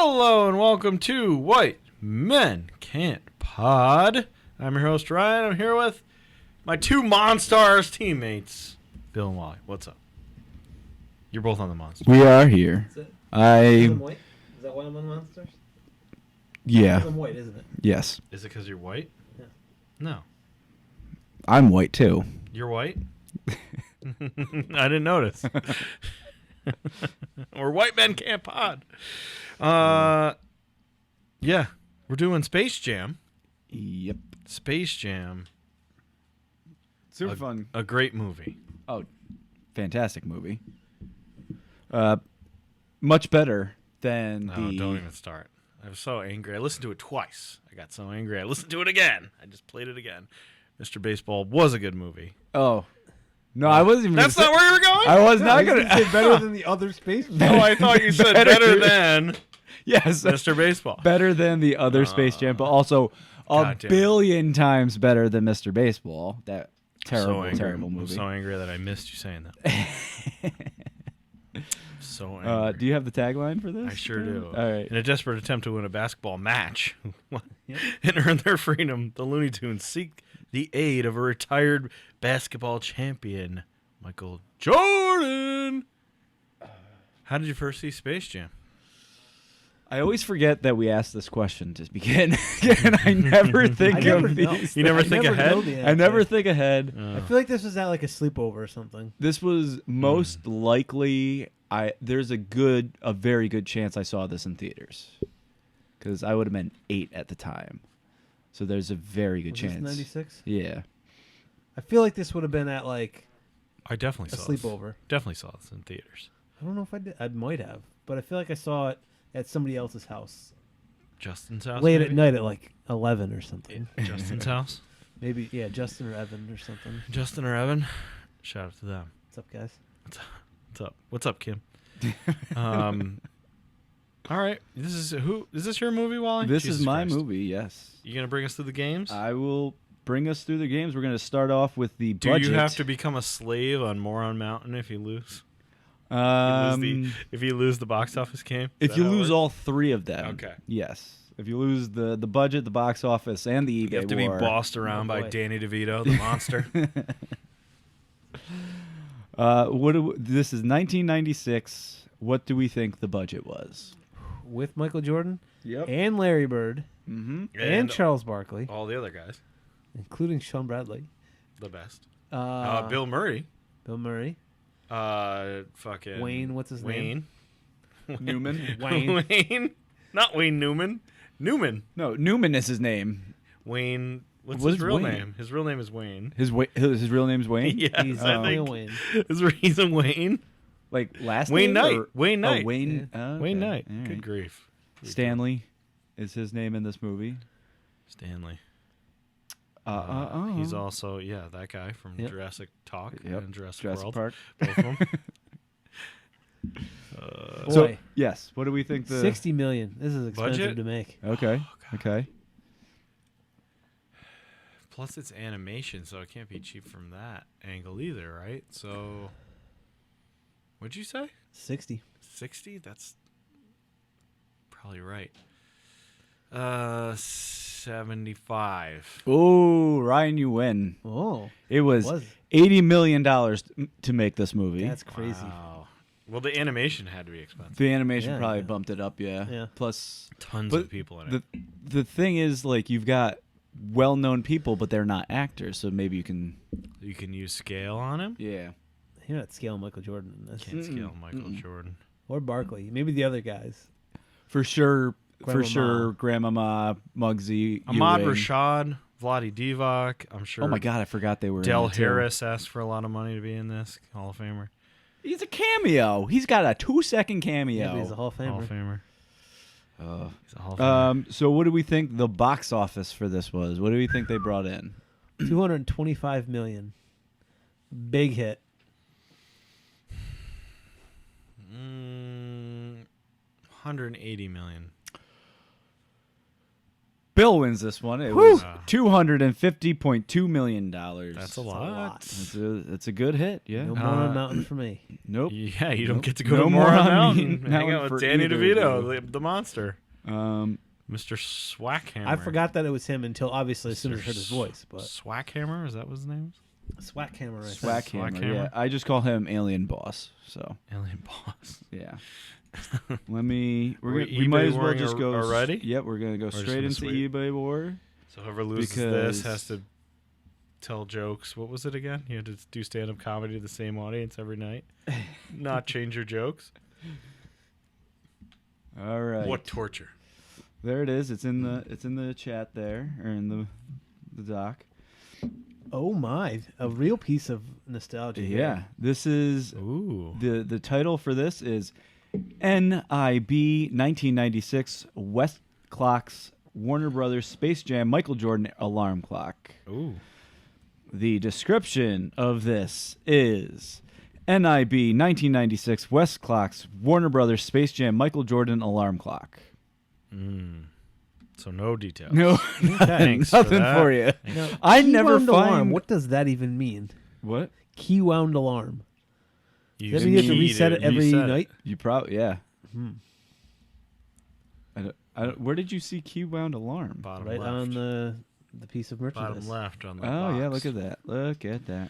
Hello and welcome to White Men Can't Pod. I'm your host Ryan. I'm here with my two Monstars teammates, Bill and Wally. What's up? You're both on the Monsters. We are here. Is it? I I'm white? Is that why I'm on Monsters? yeah. I'm white, isn't it? Yes. Is it because you're white? Yeah. No. I'm white too. You're white? I didn't notice. Or White Men Can't Pod. Yeah. We're doing Space Jam. Yep. Space Jam. Super fun. A great movie. Oh, fantastic movie. Much better than No, the. don't even start. I was so angry. I listened to it twice. I got so angry. I listened to it again. I just played it again. Mr. Baseball was a good movie. Oh. No, I wasn't even. That's not where you were going? I was not he's gonna say better than the other space. Oh, I thought you said better than Yes. Mr. Baseball. Better than the other Space Jam, but also a God damn it. billion times better than Mr. Baseball. That terrible, angry. terrible I'm movie. so angry that I missed you saying that. So angry. Do you have the tagline for this? I sure do. All right. In a desperate attempt to win a basketball match and earn their freedom, the Looney Tunes seek the aid of a retired basketball champion, Michael Jordan. How did you first see Space Jam? I always forget that we asked this question to begin, and I never think I never of know. these. You never I think never ahead? know the I never answer. think ahead. I feel like this was at like a sleepover or something. This was most likely. There's a very good chance I saw this in theaters, because I would have been 8 at the time. So there's a very good Was this chance. 96? Yeah. I feel like this would have been at like I definitely a saw this. sleepover. Definitely saw this in theaters. I don't know if I did. I might have, but I feel like I saw it at somebody else's house Justin's house? late maybe? at night at like 11 or something. Justin's house? Maybe Justin or Evan or something. Justin or Evan? Shout out to them. What's up, guys? What's up? What's up, Kim? All right. Is this your movie, Wally? This Jesus is my Christ. movie. Yes. You gonna bring us through the games? I will bring us through the games. We're going to start off with the Do budget. you have to become a slave on Moron Mountain if you lose? If you lose the box office game? Is If that you how it lose works? all 3 of them. Okay. Yes. If you lose the budget, the box office, and the eBay You have to be war. bossed around by boy. Danny DeVito, the monster. This is 1996. What do we think the budget was? With Michael Jordan Yep. and Larry Bird Mm-hmm. and Charles Barkley, all the other guys, including Sean Bradley, the best. Bill Bill Murray. Murray, Fucking Wayne. What's his name? Wayne. Newman. Wayne. Wayne. Not Wayne Newman. Newman. No, Newman is his name. Wayne. What's What his is real Wayne? name? His real name is Wayne. His real name's Wayne. Yes, He's I definitely a think. Wayne. Is the reason Wayne? Like last Wayne name? Knight. or- Wayne Knight. Oh, Wayne. Yeah. oh, okay. Wayne Knight. All Good right. grief. Stanley is his name in this movie. Stanley. Uh-uh. He's also that guy from Yep. Jurassic Talk Yep. and Jurassic Jurassic World. Park. Both of them. So Boy, yes, what do we think the 60 million. This is expensive Budget? to make. Okay. Oh, God. Okay. Plus, it's animation, so it can't be cheap from that angle either, right? So, what'd you say? 60. 60? That's probably right. 75. Oh, Ryan, you win. Oh, It was was $80 million to make this movie. that's crazy. Wow. Well, the animation had to be expensive. The animation Yeah, probably yeah. bumped it up, yeah. Yeah. Plus, Tons but of people in the it. the thing is, like, you've got well-known people, but they're not actors, so maybe you can. You can use scale on him. Yeah. You're not scaling Michael Jordan in this. Can't scale Michael Jordan. Or Barkley. Maybe the other guys. For sure. For Grandmama. sure, Grandmama, Muggsy, Ahmad Ewing. Rashad, Vlade Divac. I'm sure. Oh my God, I forgot they were. Del in it, too. Harris asked for a lot of money to be in this Hall of Famer. He's a cameo. He's got a 2-second cameo. Yeah, but he's a Hall of Hall Famer. of Famer. Uh, He's a Hall of Famer. So what do we think the box office for this was? What do we think they brought in? 225 million. Big hit. 180 million. Bill wins this one. It Whew. was $250.2 million. That's a lot. That's a good hit. Yeah. No more on Mountain for me. Nope. Yeah, you don't Nope. get to go No to more Moron on Mountain. me- Hang Mountain out with for Danny either of DeVito, the monster. Um, Mr. Swackhammer. I forgot that it was him until obviously as soon as I heard his voice. But Swackhammer, is that what his name is? Swackhammer. I think. Swackhammer. Swackhammer? Yeah. I just call him Alien Boss. So Alien Boss. yeah. Let me. Are we We might eBay as well warring just go. already? Yep, we're gonna go just straight gonna into sweep? eBay war. So whoever loses Because- this has to tell jokes. What was it again? You had to do stand-up comedy to the same audience every night. Not change your jokes. All right. What torture? There it is. It's in the chat there or in the doc. Oh my! A real piece of nostalgia. here. Yeah. This is Ooh. the title for this is NIB 1996 West Clocks Warner Brothers Space Jam Michael Jordan Alarm Clock. Ooh. The description of this is NIB 1996 West Clocks Warner Brothers Space Jam Michael Jordan Alarm Clock. So no details. No, Thanks for nothing that. for you. Now, I key never wound alarm. find What does that even mean? what Key wound alarm. You Does that mean you have to keyed reset it every reset night? you probably yeah. Hmm. I don't, where did you see key wound alarm? Bottom Right left. on the piece of merchandise. Bottom left on the Oh box. yeah, look at that. Look at that.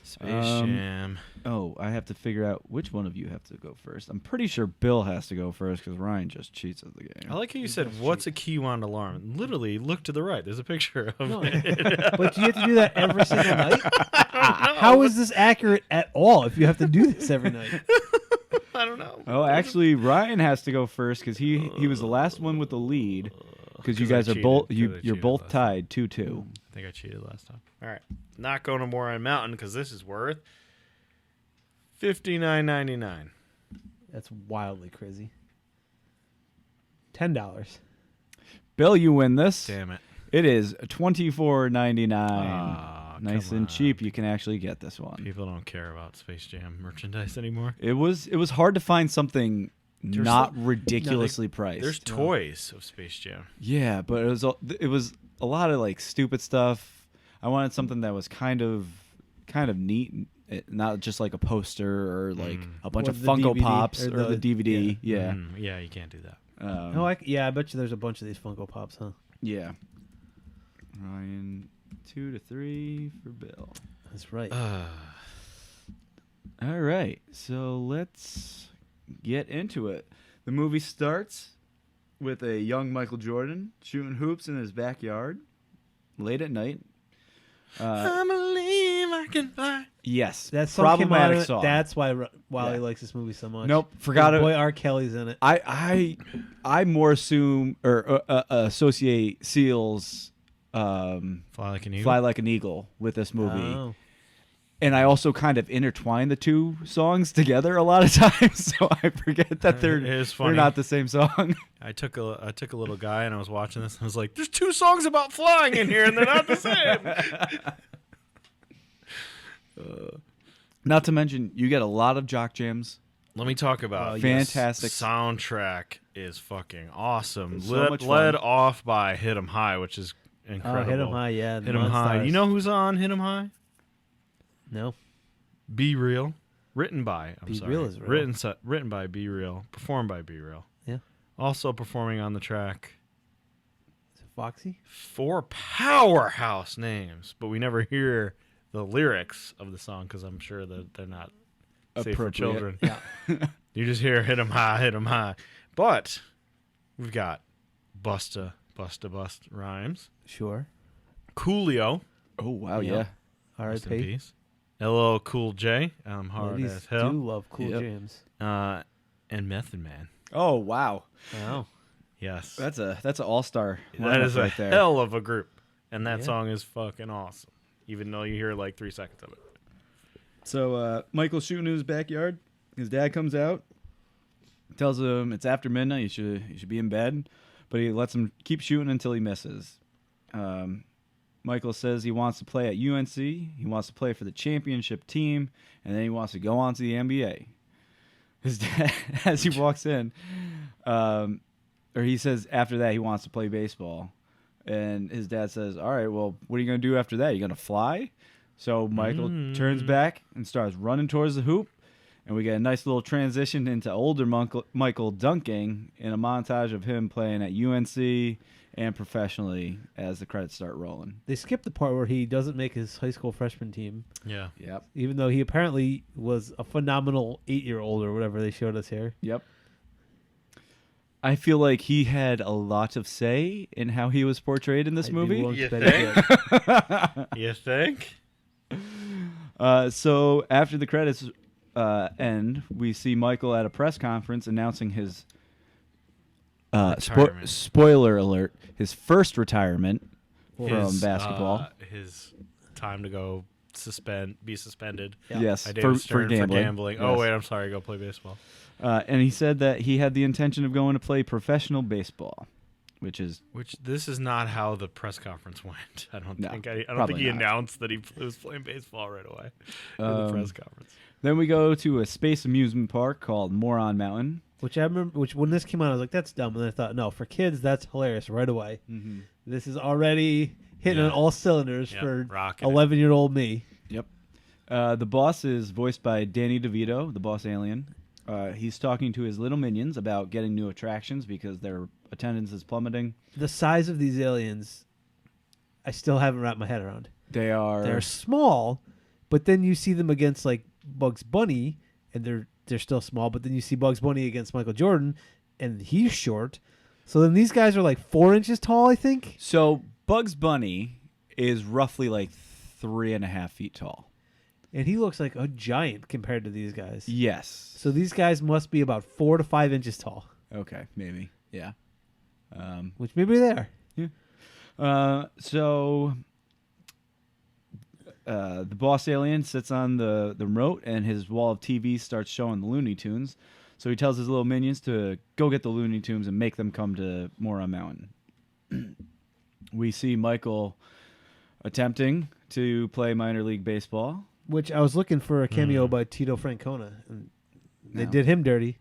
Space Um, Jam. Oh, I have to figure out which one of you have to go first. I'm pretty sure Bill has to go first because Ryan just cheats at the game. I like how you said, "What's a key wound alarm?" Literally, look to the right. There's a picture of No. it. But do you have to do that every single night? How is this accurate at all if you have to do this every night? I don't know. Oh, actually, Ryan has to go first because he was the last one with the lead. Because you 'Cause I guys are cheated, both 'cause I you're cheated both last time. tied 2-2. I think I cheated last time. All right, not going to Moron Mountain because this is worth $59.99. That's wildly crazy. $10. Bill, you win this. Damn it! It is $24.99. Ah, Nice come and on. cheap. You can actually get this one. People don't care about Space Jam merchandise anymore. It was hard to find something There's not ridiculously priced. There's toys of Space Jam. Yeah, but it was a lot of like stupid stuff. I wanted something that was kind of neat, not just like a poster or like a bunch Or of the Funko DVD, Pops or or the the- DVD. Yeah. Yeah, you can't do that. Oh, I bet you there's a bunch of these Funko Pops, huh? Yeah. Ryan, 2-3 for Bill. That's right. All right, so let's get into it. The movie starts with a young Michael Jordan shooting hoops in his backyard late at night. I believe I can fly. Yes, That song came out. problematic song. That's why Wiley Yeah. likes this movie so much. Nope, forgot His it. boy R. Kelly's in it. I more assume or associate Seal's Fly like an eagle. "Fly Like an Eagle" with this movie. Oh. And I also kind of intertwine the two songs together a lot of times, so I forget that It is they're funny. not the same song. I took a little guy and I was watching this and I was like, "There's two songs about flying in here and they're not the same." Not to mention, you get a lot of jock jams. Let me talk about Fantastic. soundtrack is fucking awesome. It's so much fun. Led off by "Hit 'Em High," which is Oh, incredible. Hit 'Em High, yeah. Hit 'Em High. Monstars. You know who's on "Hit 'Em High"? No. Be Real. Written by. I'm Be sorry. Real is real. Written by Be Real. Performed by Be Real. Yeah. Also performing on the track. Is it Foxy? 4 powerhouse names, but we never hear the lyrics of the song because I'm sure that they're not safe for Appropriate. children. Yeah. You just hear "Hit 'Em High, Hit 'Em High." But we've got Busta Bust Rhymes, Sure. Coolio, Oh wow, Yeah. yeah. rest in R.I.P. peace, LL Cool J, hard Ladies as hell, do love Cool Yep. James. and Method Man. Oh wow, Wow. Yes, that's an all-star. that is a right there. hell of a group, and that Yeah. song is fucking awesome. Even though you hear like 3 seconds of it. So Michael's shooting in his backyard. His dad comes out, tells him it's after midnight. You should be in bed, but he lets him keep shooting until he misses. Michael says he wants to play at UNC. He wants to play for the championship team, and then he wants to go on to the NBA. His dad, as he walks in, or he says after that he wants to play baseball. And his dad says, all right, well, what are you going to do after that? You going to fly? So Michael turns back and starts running towards the hoop. And we get a nice little transition into older Michael dunking in a montage of him playing at UNC and professionally as the credits start rolling. They skipped the part where he doesn't make his high school freshman team, Yeah. Yep. even though he apparently was a phenomenal 8-year-old or whatever they showed us here. Yep. I feel like he had a lot of say in how he was portrayed in this I'd be movie. willing to You bet he did. You think? So after the credits end, we see Michael at a press conference announcing his Retirement. spoiler alert, his first retirement from His, basketball. His time to go be suspended. Yeah. Yes, By David for Stern gambling. Oh Yes. wait, I'm sorry. Go play baseball. And he said that he had the intention of going to play professional baseball, which is Which this is not how the press conference went. I don't No, think. I don't probably think he not. announced that he was playing baseball right away in the press conference. Then we go to a space amusement park called Moron Mountain. Which I remember. Which when this came out, I was like, "That's dumb," and I thought, "No, for kids, that's hilarious right away." Mm-hmm. This is already hitting Yeah. on all cylinders Yeah, for rocking it. 11-year-old me. Yep. The boss is voiced by Danny DeVito, the boss alien. He's talking to his little minions about getting new attractions because their attendance is plummeting. The size of these aliens, I still haven't wrapped my head around. They're They're small, but then you see them against like Bugs Bunny, and they're still small. But then you see Bugs Bunny against Michael Jordan, and he's short. So then these guys are like 4 inches tall, I think. So Bugs Bunny is roughly like 3.5 feet tall. And he looks like a giant compared to these guys. Yes. So these guys must be about 4 to 5 inches tall, Okay, maybe. Yeah. which maybe they are. So the boss alien sits on the remote, and his wall of TV starts showing the Looney Tunes. So he tells his little minions to go get the Looney Tunes and make them come to Moron Mountain. We see Michael attempting to play minor league baseball. Which I was looking for a cameo by Tito Francona, and they No. did him dirty.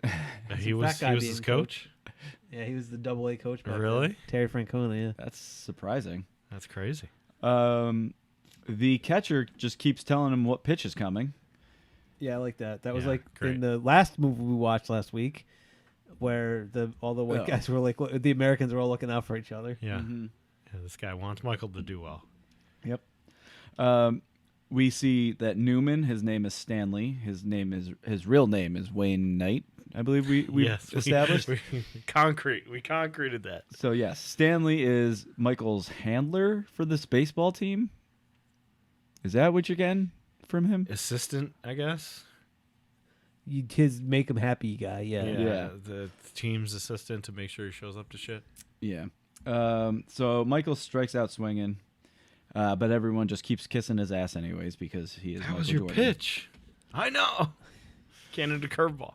He was fat guy his being coach. Yeah, he was the AA coach. back Really? then. Terry Francona, yeah. That's surprising. That's crazy. The catcher just keeps telling him what pitch is coming. Yeah, I like that. That was Yeah, like great. in the last movie we watched last week, where all the white Oh. guys were like, the Americans were all looking out for each other. Yeah. Mm-hmm. Yeah, this guy wants Michael to do well. Yep. We see that Newman, his name is Stanley. His real name is Wayne Knight. I believe we established. We concreted that. So yes, Stanley is Michael's handler for this baseball team. Is that what you're getting from him? Assistant, I guess. His make him happy guy, yeah. Yeah. The team's assistant to make sure he shows up to shit. Yeah. So Michael strikes out swinging, but everyone just keeps kissing his ass anyways because he is. That Michael was your Jordan. pitch. I know. Cannon to curveball.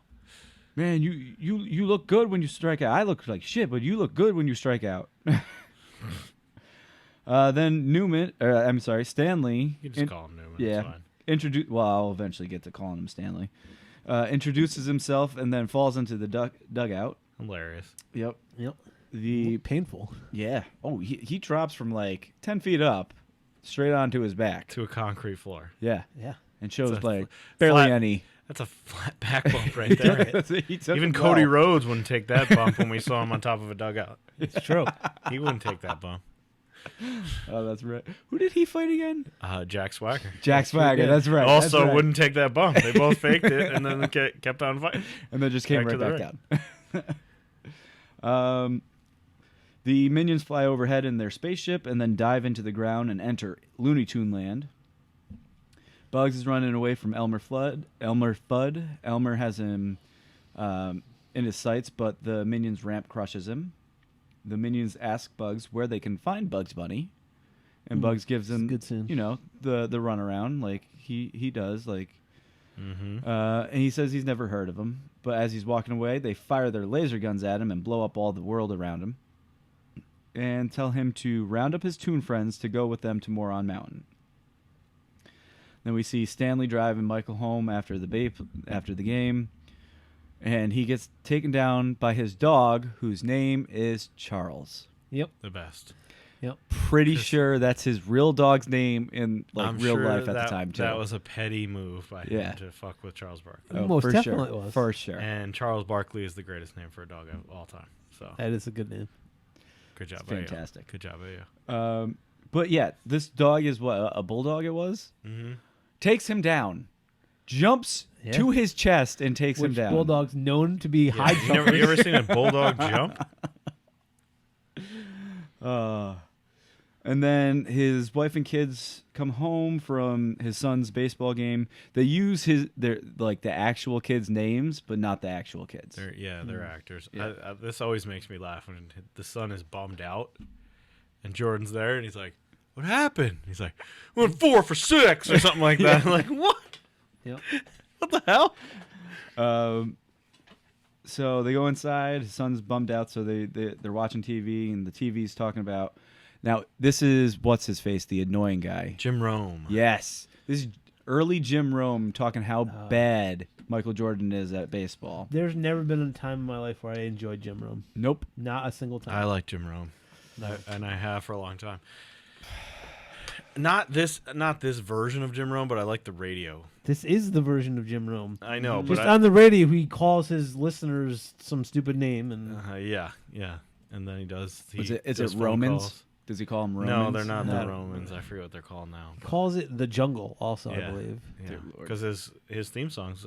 Man, you look good when you strike out. I look like shit, but you look good when you strike out. Then Stanley. You can just call him Newman. Yeah. It's fine. Well, I'll eventually get to calling him Stanley. Introduces himself and then falls into the dugout. Hilarious. Yep. Yep. Painful. Yeah. Oh, he drops from like 10 feet up, straight onto his back. To a concrete floor. Yeah. Yeah. And shows It's a like barely flat- any. That's a flat back bump right there. He took Even it Cody well. Rhodes wouldn't take that bump when we saw him on top of a dugout. It's true. He wouldn't take that bump. Oh, that's right. Who did he fight again? Jack Swagger. Jack Swagger. did. That's right. Also that's right. wouldn't take that bump. They both faked it and then kept on fighting. And then just came Back to right the back down. The minions fly overhead in their spaceship and then dive into the ground and enter Looney Tune Land. Bugs is running away from Elmer Fudd. Elmer has him in his sights, but the minions' ramp crushes him. The minions ask Bugs where they can find Bugs Bunny, and Bugs gives it's a them, good scene. the runaround like he does, like. Mm-hmm. And he says he's never heard of him. But as he's walking away, they fire their laser guns at him and blow up all the world around him. And tell him to round up his Toon friends to go with them to Moron Mountain. Then we see Stanley driving Michael home after the game. And he gets taken down by his dog, whose name is Charles. Yep. The best. Yep. Pretty sure that's his real dog's name in like I'm real sure life at that, the time too. That was a petty move by Yeah. him to fuck with Charles Barkley. Most for definitely sure. was. For sure. And Charles Barkley is the greatest name for a dog of all time. So That is a good name. good job, It's by you. fantastic. Good job, by you. But yeah, this dog is what a bulldog. It was Mm-hmm. takes him down, jumps Yeah. to his chest and takes him Which down. Bulldog's known to be high You ever seen a bulldog jump? And then his wife and kids come home from his son's baseball game. They use their like the actual kids' names, but not the actual kids. They're actors. Yeah. This always makes me laugh when the son is bummed out, and Jordan's there, and he's like, "What happened?" He's like, "Went 4 for 6" or something like that. I'm like, what? Yep. What the hell? So they go inside. His son's bummed out, so they're watching TV, and the TV's talking about. Now this is what's his face, the annoying guy. Jim Rome. Yes, this is early Jim Rome talking how bad Michael Jordan is at baseball. There's never been a time in my life where I enjoyed Jim Rome. Nope. Not a single time. I like Jim Rome, and I have for a long time. Not this version of Jim Rome, but I like the radio. This is the version of Jim Rome. I know, Just but on the radio, he calls his listeners some stupid name, and yeah, and then he does. Is it does phone Romans? calls. Does he call them Romans? No, they're not No. the Romans. I forget what they're called now. but- calls it the Jungle. Also, I Yeah. believe. Yeah, Dear Lord. because his theme songs,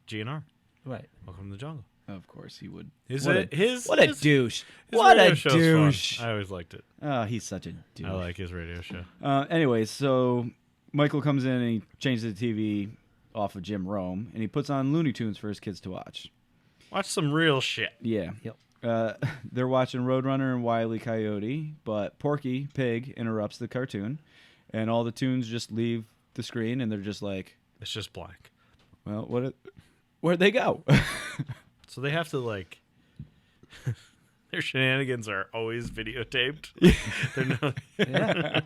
GNR, Right. Welcome to the Jungle. Of course he would. His What a his douche! What radio a show's fun. douche! I always liked it. Oh, he's such a douche. I like his radio show. Anyway, so Michael comes in and he changes the TV off of Jim Rome and he puts on Looney Tunes for his kids to watch. Watch some real shit. Yeah. Yep. They're watching Roadrunner and Wile E. Coyote, but Porky Pig interrupts the cartoon, and all the tunes just leave the screen, and they're just like, It's just blank. "Well, where'd they go?" So they have to like. Their shenanigans are always videotaped. They're not. Yeah.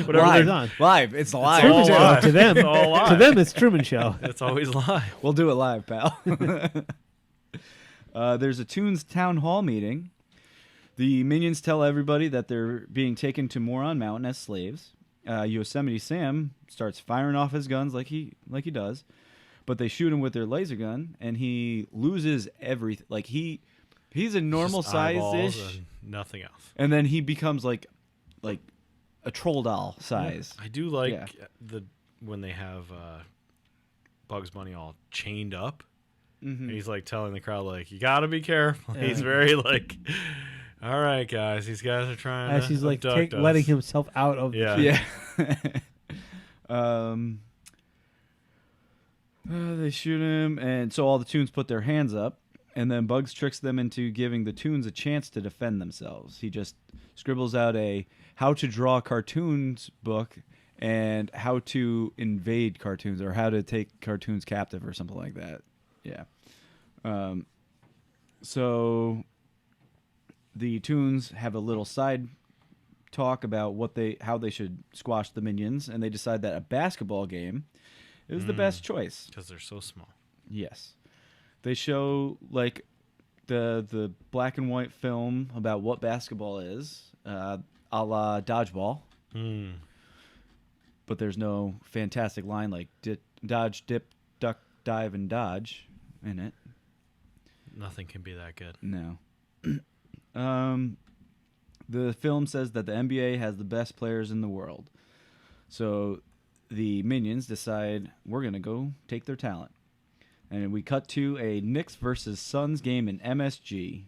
Whatever Live. they're- On. Live. It's live. Truman all Show. live. To them, It's all live. to them, it's Truman Show. It's always live. We'll do it live, pal. There's a Toons town hall meeting. The minions tell everybody that they're being taken to Moron Mountain as slaves. Yosemite Sam starts firing off his guns like he does, but they shoot him with their laser gun, and he loses everything. Like he's a normal Just size eyeballs ish, and nothing else. and then he becomes like a troll doll size. I do like Yeah. when they have Bugs Bunny all chained up. Mhm. And he's like telling the crowd, like, you gotta be careful. Yeah. He's very like, all right, guys, these guys are trying As to he's like abduct us." letting himself out of. Yeah. Yeah. They shoot him, and so all the Toons put their hands up, and then Bugs tricks them into giving the Toons a chance to defend themselves. He just scribbles out a how to draw cartoons book and how to invade cartoons or how to take cartoons captive or something like that. Yeah. So the Toons have a little side talk about how they should squash the minions, and they decide that a basketball game is the best choice. Because they're so small. Yes, they show like the black and white film about what basketball is, a la dodgeball, but there's no fantastic line like dodge, dip, duck, dive, and dodge in it. Nothing can be that good. No. The film says that the NBA has the best players in the world. So the minions decide we're going to go take their talent. And we cut to a Knicks versus Suns game in MSG.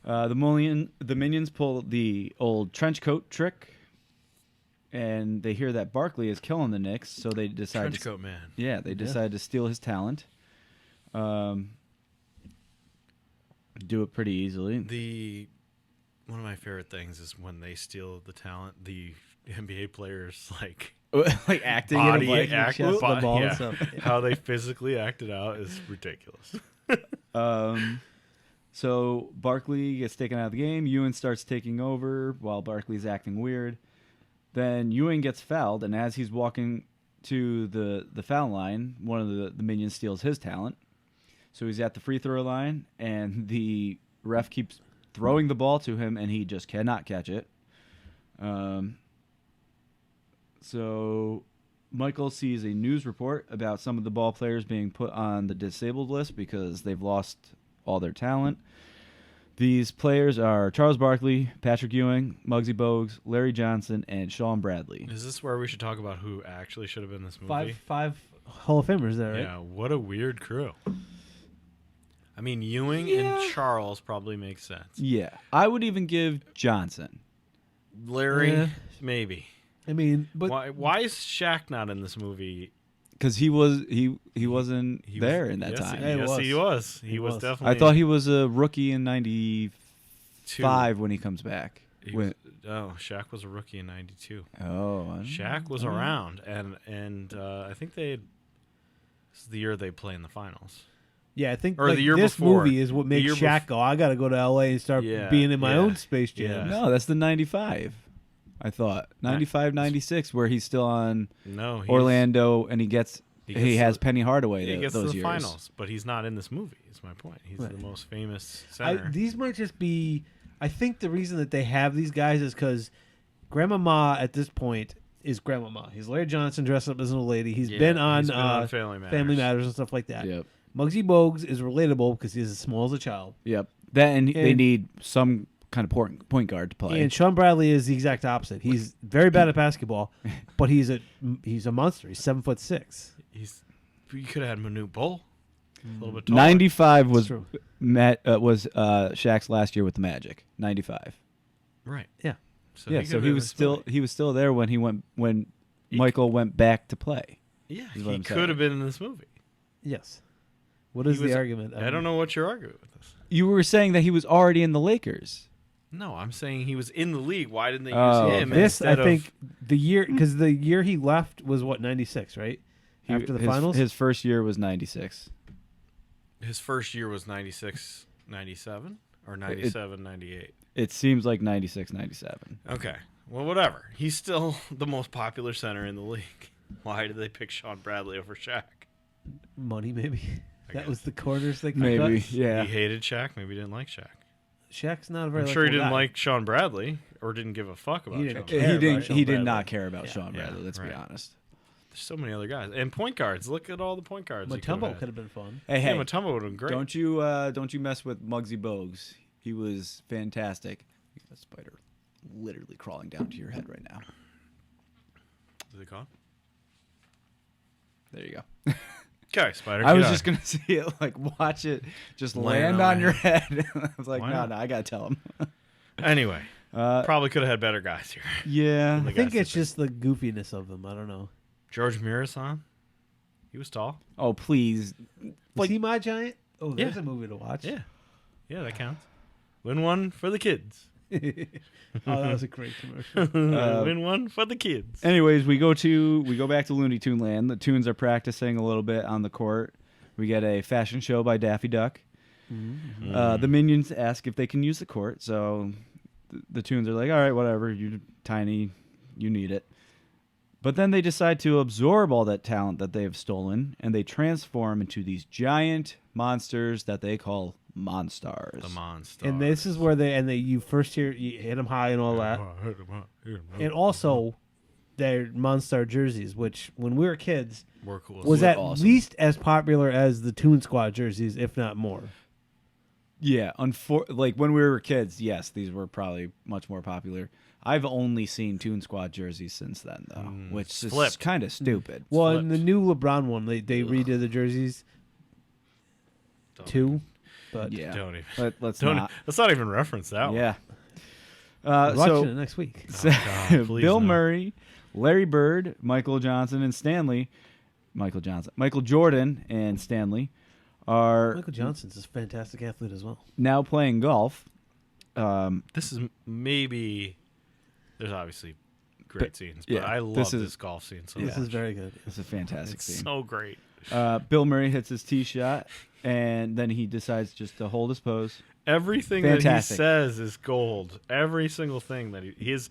The minions pull the old trench coat trick, and they hear that Barkley is killing the Knicks, so they decide Trenchcoat man. yeah, they decide to steal his talent. Do it pretty easily. One of my favorite things is when they steal the talent, the NBA players like Like acting body in a like, act, chest, the bo- ball and yeah. stuff. How they physically act it out is ridiculous. So Barkley gets taken out of the game. Ewan starts taking over while Barkley's acting weird. Then Ewing gets fouled, and as he's walking to the foul line, one of the minions steals his talent. So he's at the free throw line, and the ref keeps throwing the ball to him, and he just cannot catch it. So Michael sees a news report about some of the ball players being put on the disabled list because they've lost all their talent. These players are Charles Barkley, Patrick Ewing, Muggsy Bogues, Larry Johnson, and Sean Bradley. Is this where we should talk about who actually should have been in this movie? Five Hall of Famers there, right? Yeah, what a weird crew. I mean, Ewing and Charles probably make sense. Yeah, I would even give Johnson. Larry, Yeah. maybe. I mean, but Why is Shaq not in this movie? Because he wasn't there was, in that yes, time. Yeah, He was. He was definitely. I thought he was a rookie in '95 when he comes back. Shaq was a rookie in '92. Oh, Shaq was around, and I think this is the year they play in the finals. yeah, I think Or the year this before. movie is what makes year Shaq go, I got to go to L.A. and start Yeah, being in my yeah, own Space Jam. yeah. No, that's the '95. I thought 95, 96, where he's still on No, Orlando, and he has the- Penny Hardaway He gets to those the years. finals, but he's not in this movie. Is my point. He's Right. the most famous center. These might just be. I think the reason that they have these guys is because Grandma Ma at this point is Grandma Ma. He's Larry Johnson dressed up as an old lady. He's been on Family Matters. Family Matters and stuff like that. Yep, Muggsy Bogues is relatable because he's as small as a child. yep. That and they And- need some kind of point guard to play. And Sean Bradley is the exact opposite. He's very bad at basketball, but he's a monster. He's 7'6". You could have had Manute Bol. A little bit taller. 95 was true. Shaq's last year with the Magic. 95. Right. Yeah. So Yeah, could so have he been was in this still movie. there when Michael went back to play. Yeah, is what he I'm could saying. have been in this movie. Yes. What is He was- the argument? I don't know what you're arguing with this. You were saying that he was already in the Lakers. No, I'm saying he was in the league. Why didn't they Oh, use him This, I instead think, the year because the year he left was what 96, right? After the his, finals. his first year was 96. his first year was 96, 97? Or 97, 98? It seems like 96, 97. Okay. Well, whatever. He's still the most popular center in the league. Why did they pick Sean Bradley over Shaq? Money, maybe. I That guess. was the corners they could Maybe, cut. yeah. He hated Shaq. Maybe he didn't like Shaq. Shaq's not a very. I'm sure he likable didn't guy. like Sean Bradley or didn't give a fuck about He Sean didn't Bradley. care He didn't. about Sean He did Bradley. not care about Yeah. Sean Yeah, Bradley. Let's be right. honest. There's so many other guys. And point guards. Look at all the point guards. he Matumbo had. could have been fun. Hey, Yeah, hey, Matumbo would have been great. don't you mess with Muggsy Bogues. He was fantastic. You got a spider literally crawling down to your head right now. Is it gone? There you go. Okay, Spider. I get was out. just gonna see it, like watch it just Land land on on my your head. I was like, Why no, not? no, I gotta tell him. Anyway, Uh, probably could have had better guys here. yeah, I The think guys it's that just the goofiness of them. I don't know. George Mirasan. He was tall. Oh please, Was he my giant? Oh, there's Yeah. a movie to watch. Yeah. Yeah, that counts. Win one for the kids. Oh, that was a great commercial. Win one for the kids. Anyways, we go back to Looney Tune Land. The Tunes are practicing a little bit on the court. We get a fashion show by Daffy Duck. The Minions ask if they can use the court, so the Tunes are like, "All right, whatever. You're tiny, you need it." But then they decide to absorb all that talent that they have stolen, and they transform into these giant monsters that they call Monstars. The monster. And this is where you first hear you hit them high and all that, and also their Monstar jerseys, which when we were kids We're cool. was We're at awesome. least as popular as the Toon Squad jerseys, if not more. Yeah, like when we were kids, yes, these were probably much more popular. I've only seen Toon Squad jerseys since then, though, which is flipped. kind of stupid. Well, in the Flipped. new LeBron one, they redid the jerseys too, but Yeah, Don't even. let's Don't. not. Let's not even reference that one. Yeah. we're watching So it next week. Oh, God, please Bill no. Murray, Larry Bird, Michael Johnson, and Michael Jordan, and Stanley are Michael Johnson's a fantastic athlete as well. now playing golf. This is maybe. There's obviously great scenes, but yeah, I love this this, is- golf scene so This much. is very good. It's a fantastic It's scene. so great. Bill Murray hits his tee shot, and then he decides just to hold his pose. Everything that he Fantastic. says is gold. Every single thing that his,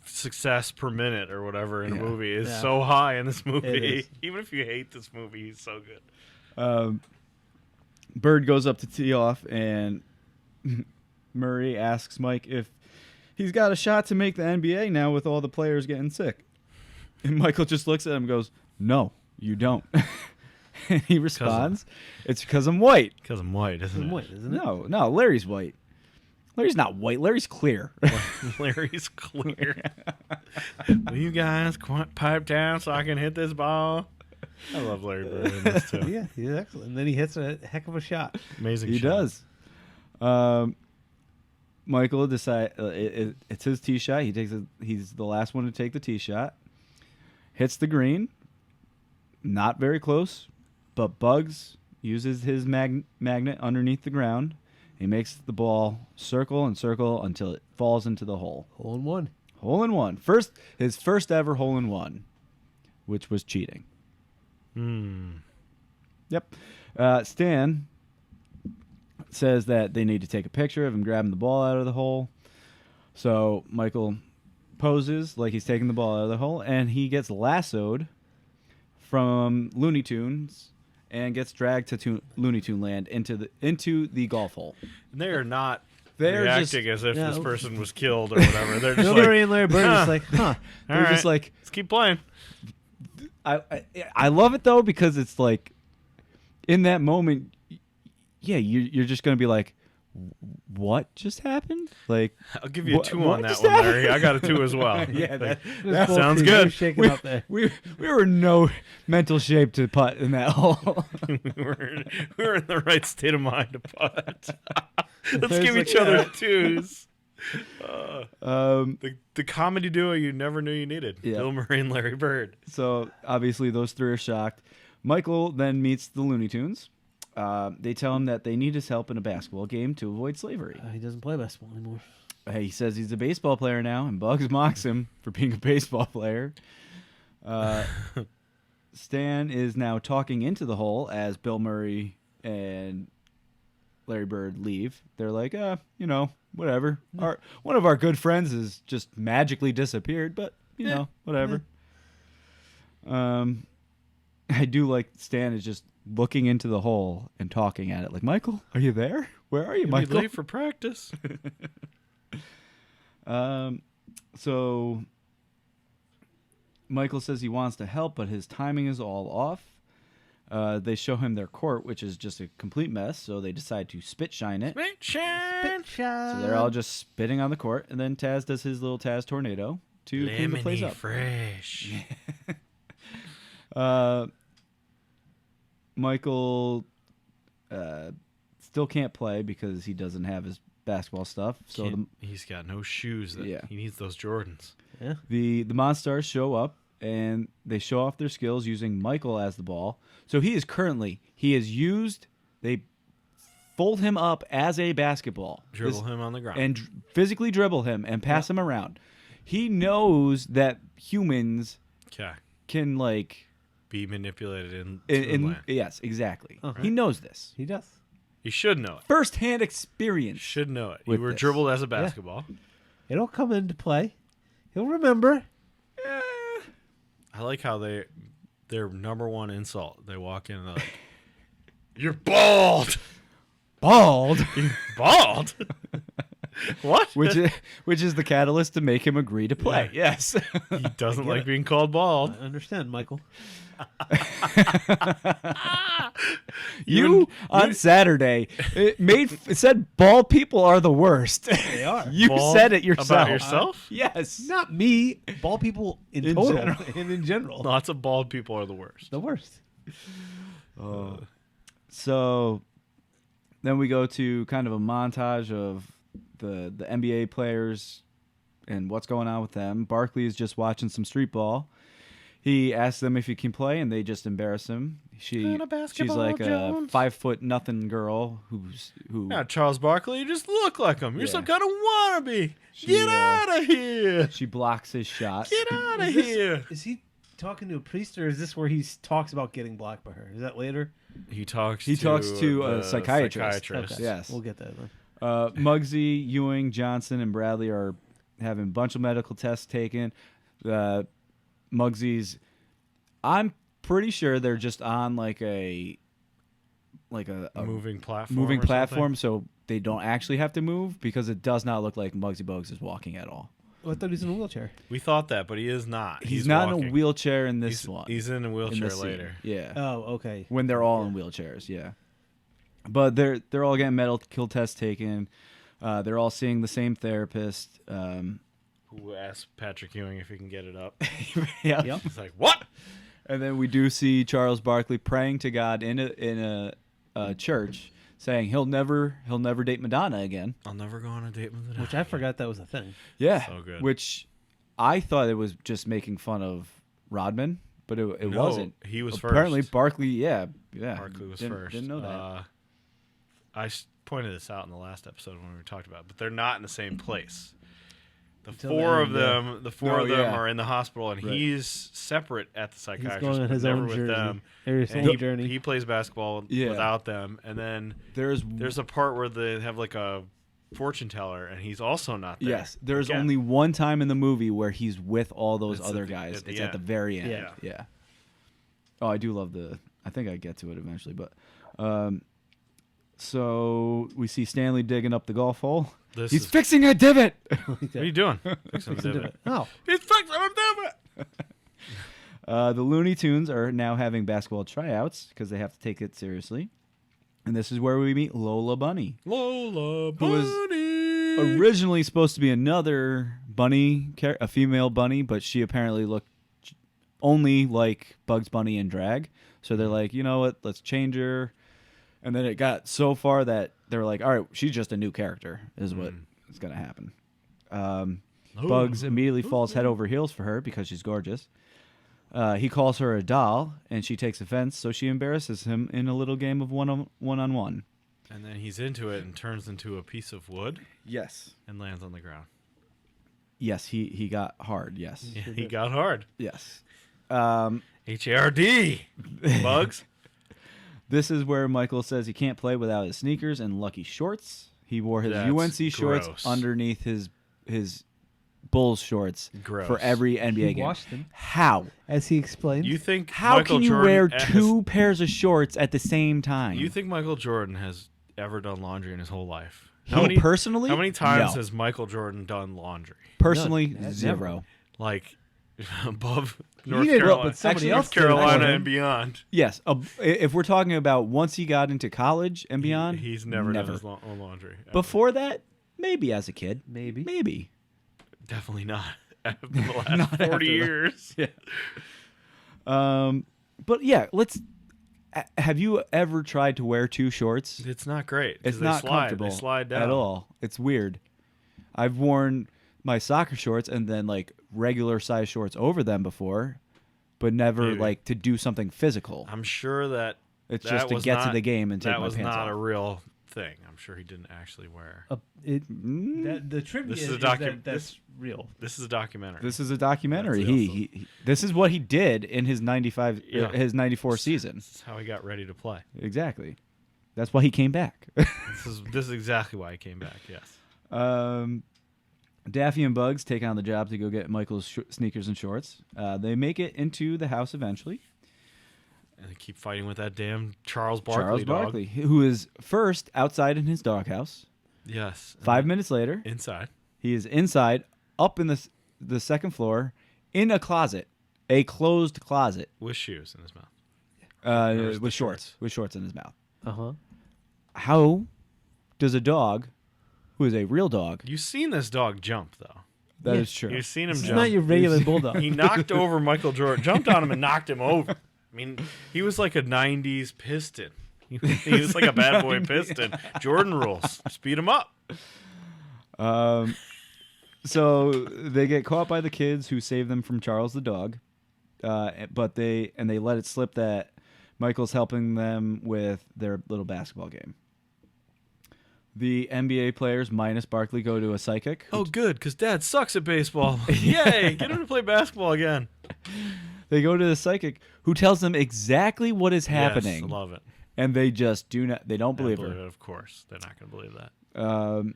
success per minute or whatever in a Yeah. movie is Yeah. so high in this It movie. is. Even if you hate this movie, he's so good. Bird goes up to tee off, and Murray asks Mike if he's got a shot to make the NBA now with all the players getting sick. And Michael just looks at him and goes, "No, you don't." And he responds, "It's because I'm white." Because I'm white, isn't it? Wait, isn't it? No, Larry's white. Larry's not white. Larry's clear. Larry's clear. Will you guys pipe down so I can hit this ball? I love Larry Bird in this too. Yeah, he's excellent. And then he hits a heck of a shot. Amazing. He shot. does. Michael decides it's his tee shot. He's the last one to take the tee shot. Hits the green. Not very close, but Bugs uses his magnet underneath the ground. He makes the ball circle and circle until it falls into the hole. Hole in one. Hole in one. His first ever hole in one, which was cheating. Yep. Stan says that they need to take a picture of him grabbing the ball out of the hole. So Michael poses like he's taking the ball out of the hole, and he gets lassoed from Looney Tunes and gets dragged to Looney Tune land into the golf hole. And they are not They're reacting just- as if Yeah. this person was killed or whatever. They're just Bill like, Murray and Larry Bird is like, huh. all They're right, just like, let's keep playing. I love it though because it's like in that moment, yeah, you're just gonna be like, what just happened? Like, I'll give you a 2 what on that just one, happened? Larry. I got a 2 as well. yeah, that There's both sounds teams. good. They're shaking up there. we were in no mental shape to putt in that hole. we were in the right state of mind to putt. Let's There's give like- each other 2s. The comedy duo you never knew you needed. Yeah. Bill Murray and Larry Bird. So obviously those three are shocked. Michael then meets the Looney Tunes. They tell him that they need his help in a basketball game to avoid slavery. He doesn't play basketball anymore. He says he's a baseball player now, and Bugs mocks him for being a baseball player. Stan is now talking into the hole as Bill Murray and Larry Bird leave. They're like, whatever. One of our good friends has just magically disappeared, but, whatever. I do like Stan is just looking into the hole and talking at it. Like, Michael, are you there? Where are you, You'll be Michael? late for practice. So Michael says he wants to help, but his timing is all off. They show him their court, which is just a complete mess, so they decide to spit shine it. Shine. So they're all just spitting on the court, and then Taz does his little Taz tornado to clean the place Lemony up. fresh. Michael still can't play because he doesn't have his basketball stuff. So He's got no shoes. Yeah. He needs those Jordans. Yeah. the Monstars show up and they show off their skills using Michael as the ball. So they fold him up as a basketball. Dribble him on the ground. And physically dribble him and pass him around. He knows that humans Okay. can Be manipulated in yes, exactly. Uh-huh. He knows this. He does. You should know it. First-hand You experience. should know it. You With were this. dribbled as a basketball. It'll come into play. He'll remember. I like how their number one insult. They walk in and they're like, "You're bald." Bald. Bald? What? which is the catalyst to make him agree to play. Yeah. Yes. He doesn't like it. being called bald. I understand, Michael. You on Saturday it said bald people are the worst. They are. You Bald said it yourself. About yourself? Yes. Not me. Bald people in In total general. and in general. Lots of bald people are the worst. The worst. So then we go to kind of a montage of the NBA players and what's going on with them. Barkley is just watching some street ball. He asks them if he can play, and they just embarrass him. Kinda She's basketball, like Jones. a 5'0" girl who Yeah, Charles Barkley, you just look like him. You're Yeah. some kind of wannabe. She, Get out of here. she blocks his shot. Get out of Is this- here. Is he talking to a priest, or is this where he talks about getting blocked by her? Is that later? He talks to to a the psychiatrist. psychiatrist. Okay. Yes. We'll get that then. Muggsy, Ewing, Johnson, and Bradley are having a bunch of medical tests taken. Muggsy's, I'm pretty sure they're just on like a Moving platform. moving or platform. something. So they don't actually have to move because it does not look like Muggsy Bogues is walking at all. Oh, I thought he was in a wheelchair. We thought that, but he is not. He's not in walking. a wheelchair in this one. He's in a in wheelchair this scene. later. Yeah. Oh, okay. When they're all in wheelchairs, yeah. But they're all getting medical tests taken. They're all seeing the same therapist. Who asked Patrick Ewing if he can get it up? Yeah. Yep. He's like, what? And then we do see Charles Barkley praying to God in a church, saying he'll never date Madonna again. I'll never go on a date with Which I forgot that was a thing. Yeah. So good. Which I thought it was just making fun of Rodman, but it No, wasn't. he was Apparently first. Barkley, yeah. Barkley was Didn't- first. Didn't know that. I pointed this out in the last episode when we talked about it, but they're not in the same place. The Until four the of end, them, the four No, of them yeah. are in the hospital, and Right. he's separate at the He's psychiatrist, going on but his never own with journey. them. His And own journey. he plays basketball Yeah. without them, and then there's a part where they have like a fortune teller, and he's also not there. Yes, there's Again. only one time in the movie where he's with all those It's other at the- guys. at the It's at the end. very end. Yeah. Yeah. Oh, I do love I think I get to it eventually, but so we see Stanley digging up the golf hole. This He's is- fixing a divot. What are you doing? Fixing Fixing the to divot. it. Oh, He's fixing a divot. The Looney Tunes are now having basketball tryouts because they have to take it seriously. And this is where we meet Lola Bunny. Lola Who was Bunny. Originally supposed to be another bunny, a female bunny, but she apparently looked only like Bugs Bunny in drag. So they're like, you know what, let's change her. And then it got so far that they were like, all right, she's just a new character is what is going to happen. Bugs immediately falls head over heels for her because she's gorgeous. He calls her a doll, and she takes offense, so she embarrasses him in a little game of one-on-one. And then he's into it and turns into a piece of wood Yes. and lands on the ground. Yes, he got hard, yes. Yeah, he got hard. Yes. H-A-R-D. Bugs. This is where Michael says he can't play without his sneakers and lucky shorts. He wore his That's UNC shorts gross. underneath his Bulls shorts Gross. for every NBA he game. washed them, How? as he explained. You think How Michael can you Jordan wear has- two pairs of shorts at the same time? You think Michael Jordan has ever done laundry in his whole life? Personally? How many times No. has Michael Jordan done laundry? Personally, None. zero. Never. Like above He North did, Carolina, but somebody Actually, else North did it for Carolina him. and beyond. Yes, if we're talking about once he got into college and beyond, He's never done his own laundry. ever. Before that, maybe as a kid, Maybe. maybe. Definitely not. After the last Not after 40 that. years. But yeah, let's. Have you ever tried to wear two shorts? It's not great. 'cause It's they not slide. comfortable They slide down at all. It's weird. I've worn my soccer shorts and then like regular size shorts over them before, but never Dude. like to do something physical. I'm sure that It's that just to was get to not- the game and take that my was pants not off. a real thing. I'm sure he didn't actually wear. The trivia This is a that's real. This is a documentary. This is a documentary. That's He this is what he did in his 95 Yeah. his 94 season. This is how he got ready to play. Exactly. That's why he came back. This is exactly why he came back. Yes. Daffy and Bugs take on the job to go get Michael's sneakers and shorts. They make it into the house eventually. And they keep fighting with that damn Charles Barkley Charles dog. Barkley, who is first outside in his doghouse. Yes. 5 minutes later, Inside. he is inside, up in the second floor, in a closet, a closed closet, With shoes in his mouth. Where's the with shorts in his mouth. Uh-huh. How does a dog, who is a real dog, You've seen this dog jump, though. that Yeah. is true. You've seen him This is jump. not your regular bulldog. He knocked over Michael Jordan, jumped on him, and knocked him over. I mean, he was like a 90s piston. He was like a bad boy piston. Jordan rules. Speed him up. So they get caught by the kids who save them from Charles the dog, but they let it slip that Michael's helping them with their little basketball game. The NBA players minus Barkley go to a psychic. Oh, good, because Dad sucks at baseball. Yay, get him to play basketball again. They go to the psychic who tells them exactly what is happening, Yes, love it. and they just do not. They don't believe I her. it, of course. They're not going to believe that.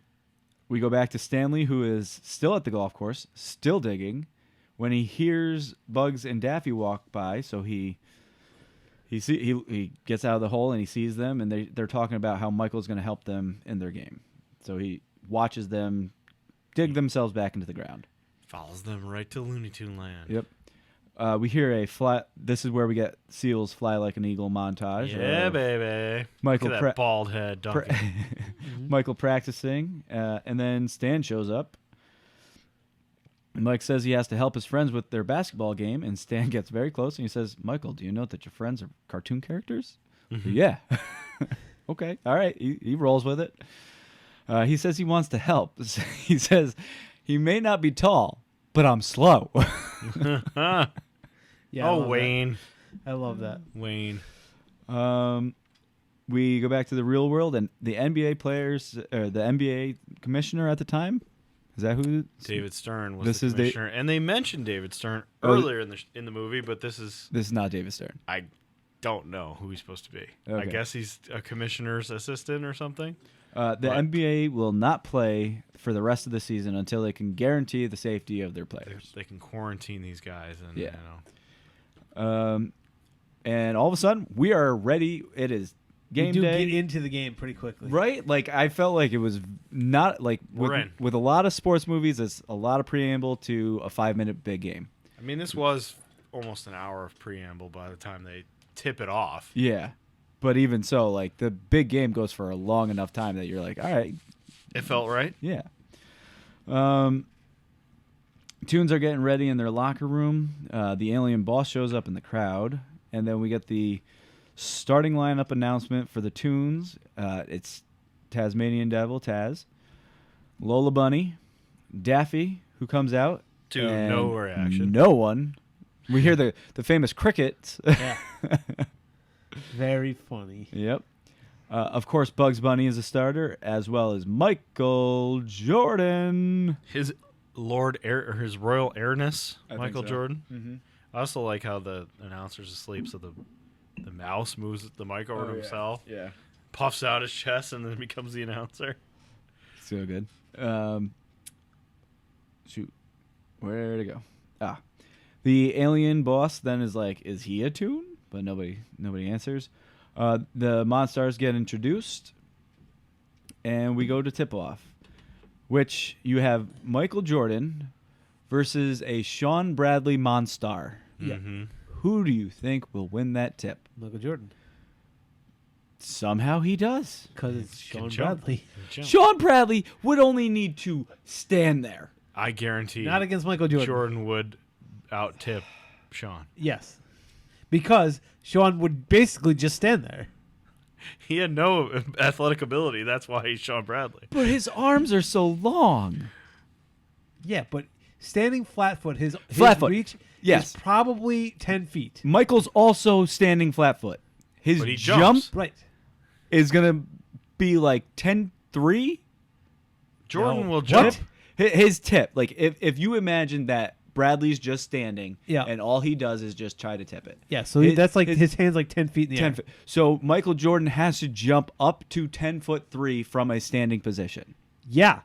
We go back to Stanley, who is still at the golf course, still digging, when he hears Bugs and Daffy walk by. So he he gets out of the hole and he sees them, and they're talking about how Michael's going to help them in their game. So he watches them dig themselves back into the ground. Follows them right to Looney Tune Land. Yep. We hear a fly. This is where we get Seal's "Fly Like an Eagle" montage. Yeah, baby. Michael Look at that bald head dunking. Michael practicing, and then Stan shows up. Mike says he has to help his friends with their basketball game, and Stan gets very close and he says, "Michael, do you know that your friends are cartoon characters?" Yeah. Okay. All right. He rolls with it. He says he wants to help. He says he may not be tall, but I'm slow. Yeah. I Oh, love Wayne. that. I love that. Wayne. We go back to the real world, and the NBA players, or the NBA commissioner at the time, is that who? David Stern was This the is commissioner. And they mentioned David Stern Oh, earlier in the movie, but this is... This is not David Stern. I don't know who he's supposed to be. I Okay. guess he's a commissioner's assistant or something. The NBA will not play for the rest of the season until they can guarantee the safety of their players. They can quarantine these guys. And, Yeah. you know. And all of a sudden, we are ready. It is game you do day. get into the game pretty quickly. Right? Like, I felt like it was not like We're in. with a lot of sports movies, it's a lot of preamble to a 5-minute big game. I mean, this was almost an hour of preamble by the time they tip it off. Yeah. But even so, like, the big game goes for a long enough time that you're like, all right, It felt right. yeah. Tunes are getting ready in their locker room. The alien boss shows up in the crowd. And then we get the starting lineup announcement for the Tunes. It's Tasmanian Devil, Taz, Lola Bunny, Daffy, who comes out. To and no reaction. No one. We hear the famous crickets. Yeah. Very funny. Yep. Of course, Bugs Bunny is a starter, as well as Michael Jordan. His his royal airness, I think Michael so. Jordan. Mm-hmm. I also like how the announcer's asleep, so the mouse moves the mic over to himself, Yeah. puffs out his chest, and then becomes the announcer. So good. Shoot. Where to go? The alien boss then is like, is he a tune? But nobody answers. The Monstars get introduced, and we go to tip-off, which you have Michael Jordan versus a Sean Bradley Monstar. Yeah. Mm-hmm. Who do you think will win that tip? Michael Jordan. Somehow he does. Because it's Sean jump. Bradley. Sean Bradley would only need to stand there. I guarantee Not against Michael Jordan. Jordan would out tip Sean. Yes. Because Sean would basically just stand there. He had no athletic ability. That's why he's Sean Bradley. But his arms are so long. Yeah, but standing flat-foot, his Flat-foot. reach Yes. is probably 10 feet. Michael's also standing flat foot. His But he jump jumps. Right. is going to be like 10-3. Jordan No. will jump. His tip. Like, if you imagine that Bradley's just standing Yeah. and all he does is just try to tip it. Yeah, so His- that's like his- his hand's like 10 feet in the 10 air. foot. So Michael Jordan has to jump up to 10'3" from a standing position. Yeah.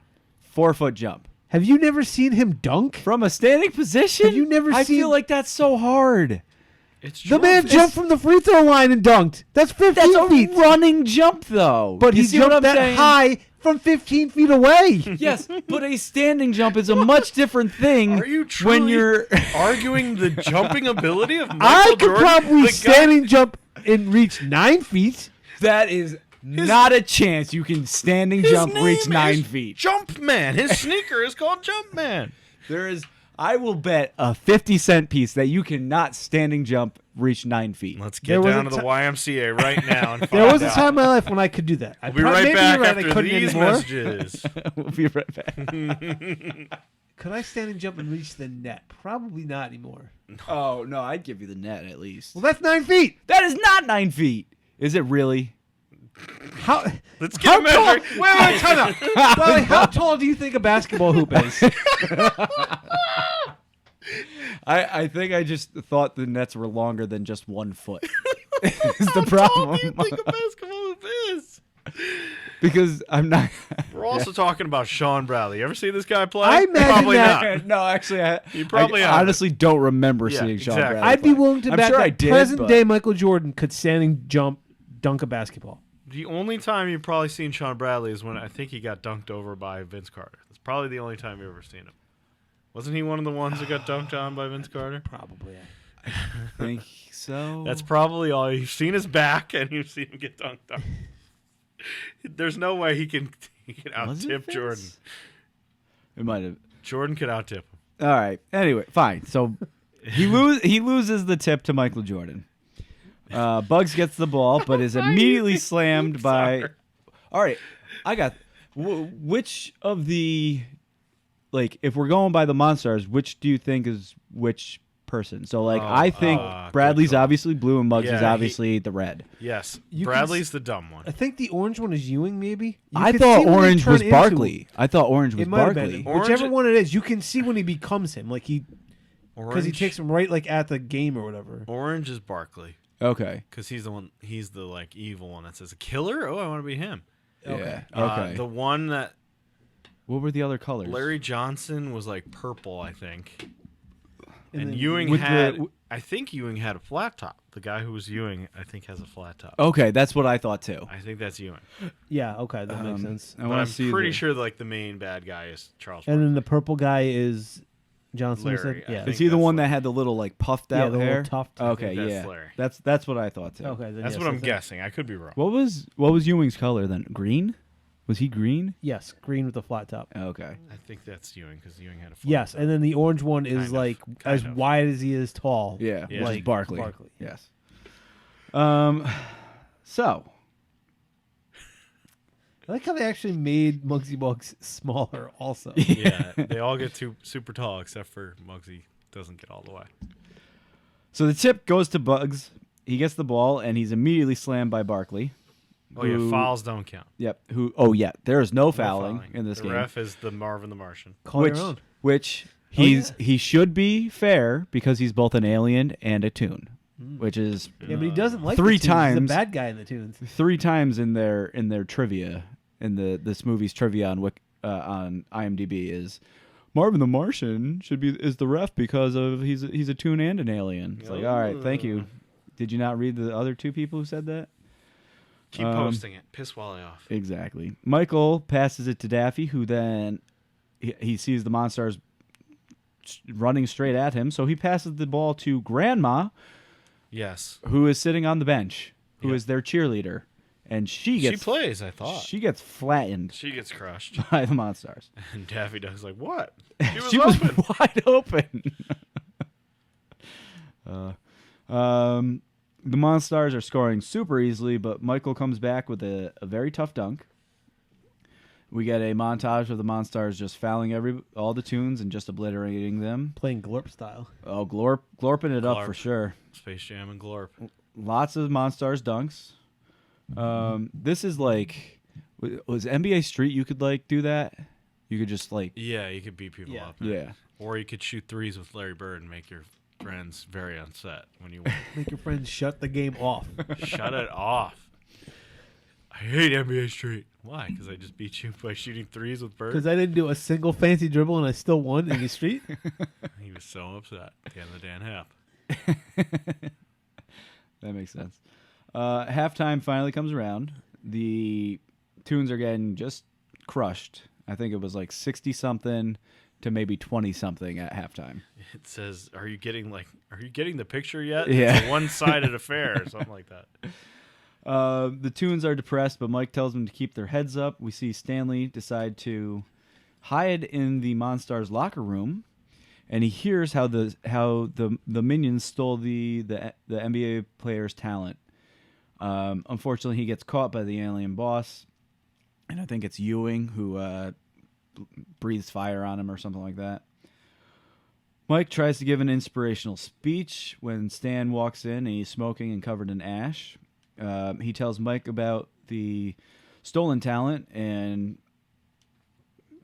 4-foot jump. Have you never seen him dunk? From a standing position? Have you never I seen- feel like that's so hard. It's The Jordan. man jumped from the free throw line and dunked. That's 15 That's a feet. running jump, though. But You he see what jumped I'm that saying? high from 15 feet away. Yes, but a standing jump is a much different thing. Are you when truly you're arguing the jumping ability of Michael I could Jordan? probably The guy- standing jump and reach 9 feet. that is not a chance you can standing His jump name reach 9 is feet. Jumpman. His sneaker is called Jumpman. There is, I will bet a 50-cent piece that you cannot standing jump reach 9 feet. Let's There get was down a to the ti- YMCA right now and find There was a out. time in my life when I could do that. We'll be right maybe back you're right, I after couldn't these anymore. messages. We'll be right back. Could I standing jump and reach the net? Probably not anymore. Oh, no, I'd give you the net at least. Well, that's 9 feet. That is not 9 feet. Is it really? How? Let's How get a tall? measure. Wait, time out. Wally, how tall do you think a basketball hoop is? I think I just thought the nets were longer than just 1 foot. Is the How tall problem. do you think a basketball hoop is? because I'm not. We're also talking about Sean Bradley. You ever see this guy play? I imagine Probably that- not. No, actually, You probably I haven't. honestly don't remember Yeah, seeing Sean exactly. Bradley I'd be play. willing to I'm bet sure that I did, present but- day Michael Jordan could standing jump dunk a basketball. The only time you've probably seen Sean Bradley is when I think he got dunked over by Vince Carter. That's probably the only time you've ever seen him. Wasn't he one of the ones that got dunked on by Vince Carter? Probably. think so. That's probably all. You've seen his back and you've seen him get dunked on. There's no way he can out Was it tip Vince? Jordan. It might have. Jordan could out tip him. All right. Anyway, fine. So he loses the tip to Michael Jordan. Bugs gets the ball, but is immediately slammed by. Sorry. All right, I got. Which of the, like, if we're going by the Monstars, which do you think is which person? So, like, I think good Bradley's call. obviously blue and Bugs Yeah, is he- obviously the red. Yes. You can Bradley's the dumb one. I think the orange one is Ewing, maybe. You I could thought see when they orange turn was into- Barkley. I thought orange was It might have Barkley. been. Orange- Whichever one it is, you can see when he becomes him. Like because he Orange- takes him right like at the game or whatever. Orange is Barkley Okay. because he's the one. He's the like evil one that says a killer. Oh, I want to be him. Yeah. Uh, Okay. the one that What were the other colors? Larry Johnson was like purple, I think. And then Ewing with had, the- I think Ewing had a flat top. The guy who was Ewing, I think, has a flat top. Okay, that's what I thought too. I think that's Ewing. Yeah, okay, that makes sense. I But want I'm to see. pretty the- sure like the main bad guy is Charles. And then the purple guy is Johnson. you said? Larry, I Yeah. think. Is he the that's one like- that had the little like puffed Yeah, out the little hair? tuft. Okay, that's yeah, Larry. that's what I thought too. Okay, then That's yes, what I'm it. guessing. I could be wrong. What was Ewing's color then? Green? Was he green? Yes, green with the flat top. Okay. I think that's Ewing because Ewing had a flat Yes, top. and then the orange one is Kind of, like kind as of. wide as he is tall. Yeah, Yeah. which like is Barkley. Barkley. Yes. So I like how they actually made Muggsy Bogues smaller. Also, Yeah, they all get super tall except for Muggsy doesn't get all the way. so the tip goes to Bugs. He gets the ball and he's immediately slammed by Barkley. Oh yeah, who- fouls don't count. Yep. Who? Oh yeah, there is no No fouling in this the game. ref is the Marvin the Martian. call which your own. which Oh, he should be fair because he's both an alien and a toon, which is Yeah, but he doesn't like Three the tunes. He's times. the bad guy in the tunes. 3 times in their trivia in this movie's trivia on IMDb is Marvin the Martian is the ref because of he's a toon and an alien. It's like, all right, thank you. Did you not read the other 2 people who said that? Keep posting it. Piss Wally off. Exactly. Michael passes it to Daffy, who then he sees the Monstars running straight at him, so he passes the ball to Grandma, Yes. who is sitting on the bench, who is Yeah. their cheerleader, and she She gets plays, I thought. she gets flattened She gets crushed. by the Monstars. And Daffy Duck's like, what? She was She was open. wide open. The Monstars are scoring super easily, but Michael comes back with a very tough dunk. We get a montage of the Monstars just fouling all the tunes and just obliterating them. Playing Glorp style. Oh, glorping it up Glorp. for sure. Space Jam and Glorp. Lots of Monstars dunks. This is like, was NBA Street? You could like do that. You could just like, Yeah, you could beat people Yeah. up. yeah. Or you could shoot threes with Larry Bird and make your friends very upset when you win. Make your friends shut the game off. Shut it off. I hate NBA Street. Why? Because I just beat you by shooting threes with Bird? Because I didn't do a single fancy dribble and I still won in the street. He was so upset at the end of the Dan Hap. That makes sense. Halftime finally comes around. The tunes are getting just crushed. I think it was like 60-something to maybe 20-something at halftime. It says, "Are you getting the picture yet?" Yeah. It's a one-sided affair or something like that. The tunes are depressed, but Mike tells them to keep their heads up. We see Stanley decide to hide in the Monstars locker room, and he hears how the minions stole the NBA player's talent. Unfortunately, he gets caught by the alien boss, and I think it's Ewing who breathes fire on him or something like that. Mike tries to give an inspirational speech when Stan walks in and he's smoking and covered in ash. He tells Mike about the stolen talent, and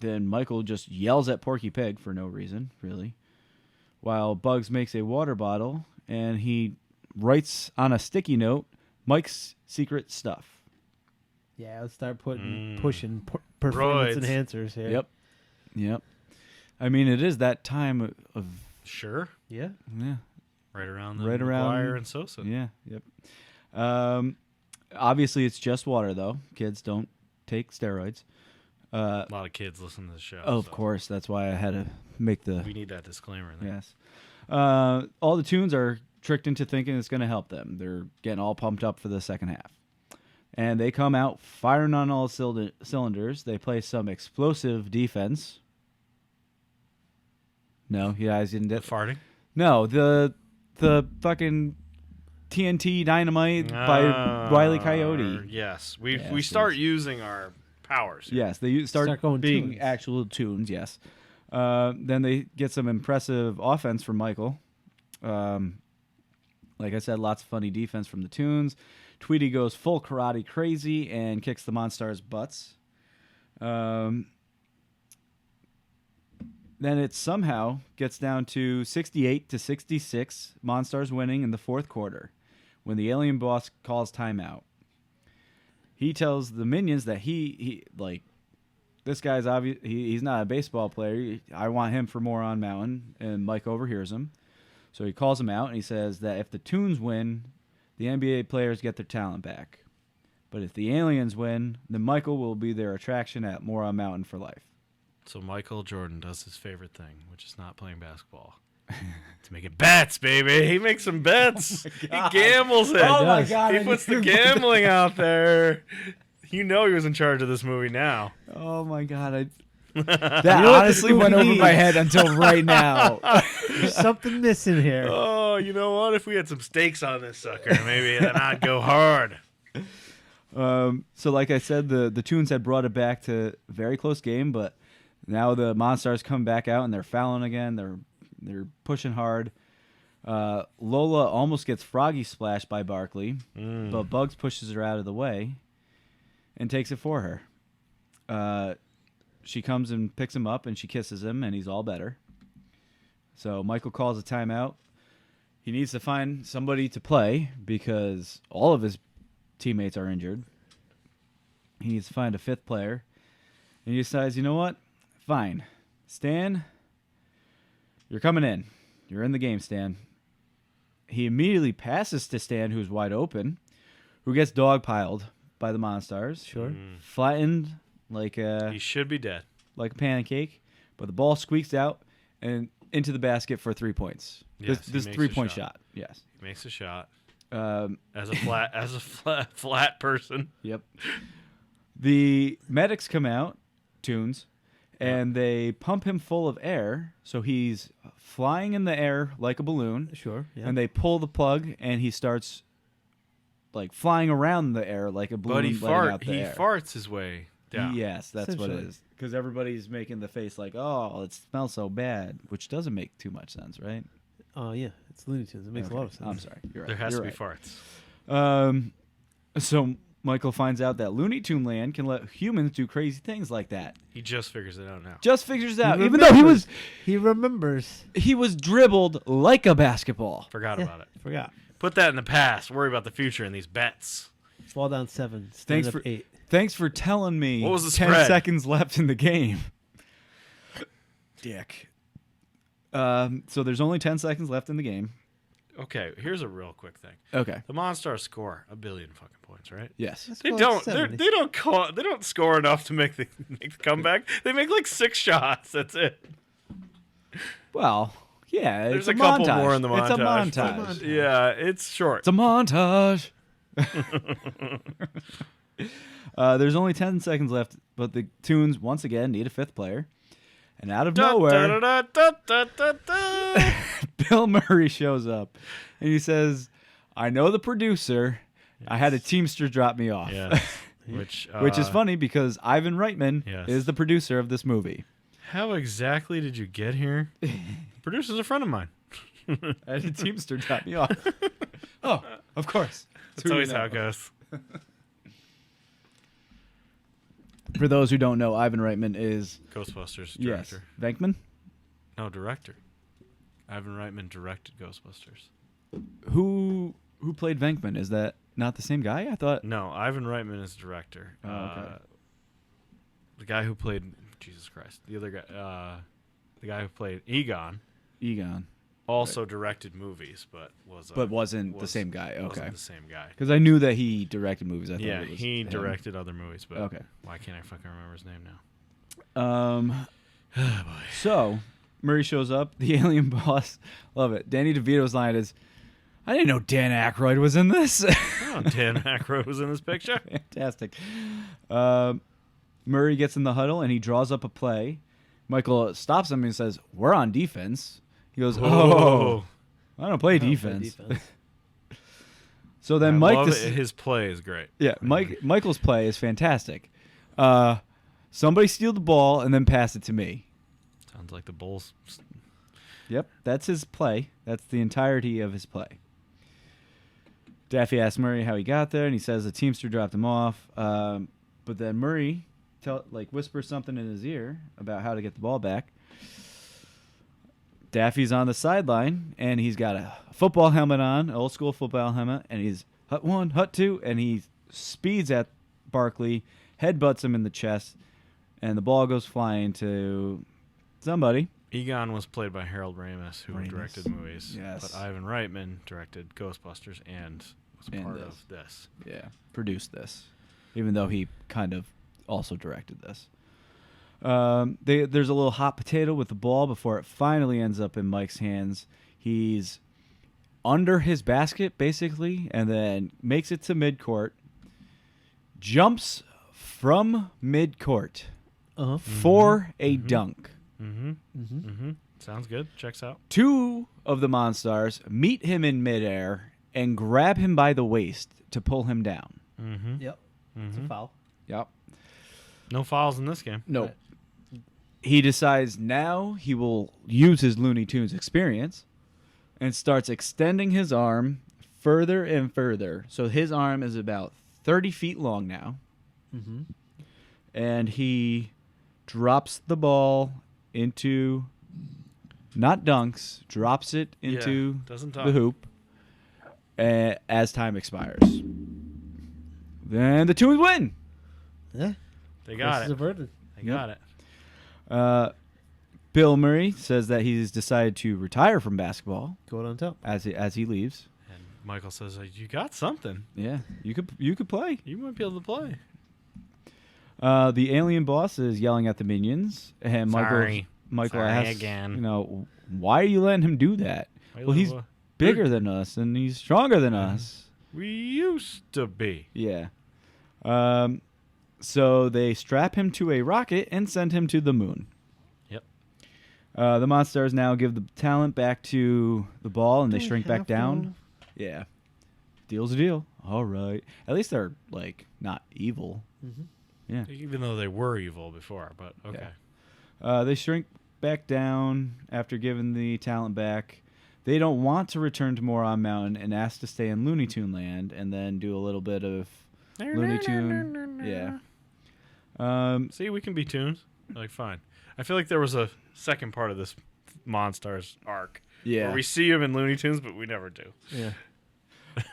then Michael just yells at Porky Pig for no reason, really. While Bugs makes a water bottle, and he writes on a sticky note Mike's secret stuff. Yeah, let's start pushing Roids. performance enhancers here. Yep. I mean, it is that time of Sure. Yeah. yeah, Right around the Right around- McGuire and Sosa. yeah, yep. Obviously, it's just water though. Kids don't take steroids. A lot of kids listen to the show. Of so course, that's why I had to make the We need that disclaimer. There. yes. All the tunes are tricked into thinking it's going to help them. They're getting all pumped up for the second half. And they come out firing on all cylinders. They play some explosive defense. No, you guys didn't. Farting. No, the fucking TNT Dynamite by Wile E. Coyote. Yes. We Yes, start yes. using our powers. here. Yes, they start going being tunes. actual tunes. Yes. Then they get some impressive offense from Michael. Like I said, lots of funny defense from the tunes. Tweety goes full karate crazy and kicks the Monstars' butts. Then it somehow gets down to 68-66, Monstars winning in the fourth quarter when the alien boss calls timeout. He tells the minions that he this guy's obvious. He's not a baseball player. I want him for more on Mountain, and Mike overhears him. So he calls him out, and he says that if the Toons win, the NBA players get their talent back. But if the aliens win, then Michael will be their attraction at Moron Mountain for life. So Michael Jordan does his favorite thing, which is not playing basketball. It's making bets, baby. He makes some bets. He gambles it. Oh my God! He puts the gambling out there. You know he was in charge of this movie now. Oh my God! That know what honestly this went movie over my needs? head until right now. There's something missing here. Oh, you know what? If we had some stakes on this sucker, maybe then I'd go hard. So like I said, the Toons had brought it back to a very close game, but now the Monstars come back out and they're fouling again. They're pushing hard. Lola almost gets froggy splashed by Barkley, but Bugs pushes her out of the way and takes it for her. She comes and picks him up and she kisses him and he's all better. So Michael calls a timeout. He needs to find somebody to play because all of his teammates are injured. He needs to find a fifth player. And he decides, you know what? Fine. Stan, you're coming in. You're in the game, Stan. He immediately passes to Stan, who's wide open, who gets dogpiled by the Monstars. Sure. Flattened like He a should be dead. pancake, but the ball squeaks out and into the basket for 3 points. Yes, he this makes a 3-point shot. shot. Yes. He makes a shot Um, as a flat person. Yep. The medics come out, Toons, and they pump him full of air, so he's flying in the air like a balloon. Sure. Yeah. And they pull the plug, and he starts like flying around the air like a balloon. But he letting out the air. farts his way down. Yes, that's what it Essentially. is. Because everybody's making the face like, "Oh, it smells so bad," which doesn't make too much sense, right? Yeah, it's Looney Tunes. It makes a lot of Okay. sense. I'm sorry. You're right. There has You're to be right. farts. So Michael finds out that Looney Tune Land can let humans do crazy things like that. He just figures it out now. Just figures it out, He even though he remembers. he was dribbled like a basketball. Forgot Yeah, about it. Forgot. Put that in the past. Worry about the future and these bets. Fall down 7. Stand Thanks up for 8. Thanks for telling me. What was the 10 spread? seconds left in the game. Dick. So there's only 10 seconds left in the game. Okay, here's a real quick thing. Okay. The Monstars score 1 billion fucking points, right? Yes. Let's They go don't. 70. They don't score enough to make the comeback. They make like 6 shots. That's it. Well, yeah. There's it's a couple montage. more in the montage. It's a but- montage. Yeah, it's short. It's a montage. There's only 10 seconds left, but the Toons once again need a fifth player. And out of nowhere, Bill Murray shows up. And he says, I know the producer. I had a Teamster drop me off. Yeah, Which is funny because Ivan Reitman Yes. is the producer of this movie. How exactly did you get here? The producer's a friend of mine. I had a Teamster drop me off. Oh, of course. That's always how it goes. For those who don't know, Ivan Reitman is Ghostbusters director. Yes, Venkman. No, director. Ivan Reitman directed Ghostbusters. Who played Venkman? Is that not the same guy? I thought. No, Ivan Reitman is director. Oh, okay. The guy who played Jesus Christ. The other guy, the guy who played Egon, Egon. also directed movies, but wasn't the same guy. Okay. Wasn't the same guy. Because I knew that he directed movies. I thought Yeah, it was he him. directed other movies, but Okay. why can't I fucking remember his name now? Oh, So, Murray shows up. The alien boss. Love it. Danny DeVito's line is, I didn't know Dan Aykroyd was in this. Oh, Dan Aykroyd was in this picture. Fantastic. Murray gets in the huddle, and he draws up a play. Michael stops him and says, we're on defense. He goes, Whoa. I don't play I don't play defense. defense. So then I Mike... love dis- it. His play is great. Yeah, Michael's play is fantastic. Somebody steal the ball and then pass it to me. Sounds like the Bulls. Yep, that's his play. That's the entirety of his play. Daffy asks Murray how he got there, and he says the Teamster dropped him off. But then Murray whispers something in his ear about how to get the ball back. Daffy's on the sideline, and he's got a football helmet on, old school football helmet, and he's hut one, hut two, and he speeds at Barkley, headbutts him in the chest, and the ball goes flying to somebody. Egon was played by Harold Ramis, who Ramis. directed movies. Yes. But Ivan Reitman directed Ghostbusters and was And part this. of this. Yeah, produced this, even though he kind of also directed this. There's a little hot potato with the ball before it finally ends up in Mike's hands. He's under his basket, basically, and then makes it to midcourt, jumps from midcourt Uh-huh. for a dunk. Mm-hmm. Mm-hmm. Mm-hmm. Sounds good. Checks out. Two of the Monstars meet him in midair and grab him by the waist to pull him down. Mm-hmm. Yep. It's a Mhm. foul. Yep. No fouls in this game. No. Right. He decides now he will use his Looney Tunes experience and starts extending his arm further and further. So his arm is about 30 feet long now. Mm-hmm. And he drops the ball into, not dunks, drops it into doesn't talk. the hoop as time expires. Then the Tunes win. Yeah. They got This is it. averted. They got it. Bill Murray says that he's decided to retire from basketball Going on top. as he leaves. And Michael says, "You got something. Yeah, you could play. You might be able to play." The alien boss is yelling at the minions, and Sorry. Michael Sorry asks, again. why are you letting him do that? Well, he's bigger than us, and he's stronger than us. We used to be. Yeah. So they strap him to a rocket and send him to the moon. Yep. The Monstars now give the talent back to the ball, and they Do we shrink back have down. Yeah. Deal's a deal. All right. At least they're, not evil. Mm-hmm. Yeah. Even though they were evil before, but okay. They shrink back down after giving the talent back. They don't want to return to Moron Mountain and ask to stay in Looney Tune Land and then do a little bit of Looney Tune. Yeah. See, we can be tunes. Fine. I feel like there was a second part of this Monstars arc where we see him in Looney Tunes, but we never do. Yeah.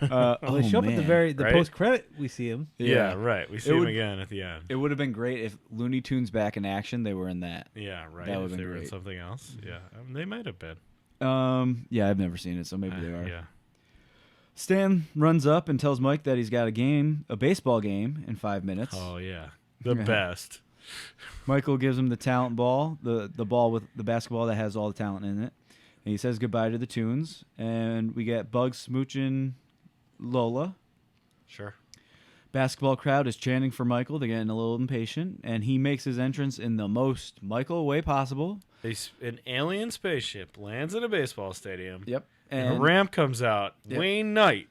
Well, Well, they show up at the right? post credit. We see him. Yeah, right. We see It him would- again at the end. It would have been great if Looney Tunes back in action, they were in that. Yeah, right. That If would've they been were in great. something else. Yeah, they might have been. Yeah, I've never seen it, so maybe they are. Yeah. Stan runs up and tells Mike that he's got a baseball game in 5 minutes. Oh, yeah. The Yeah. best. Michael gives him the talent ball, the ball with the basketball that has all the talent in it. And he says goodbye to the Tunes. And we get Bugs smooching Lola. Sure. Basketball crowd is chanting for Michael. They're getting a little impatient. And he makes his entrance in the most Michael way possible. An alien spaceship lands in a baseball stadium. Yep. And a And ramp comes out. Yep. Wayne Knight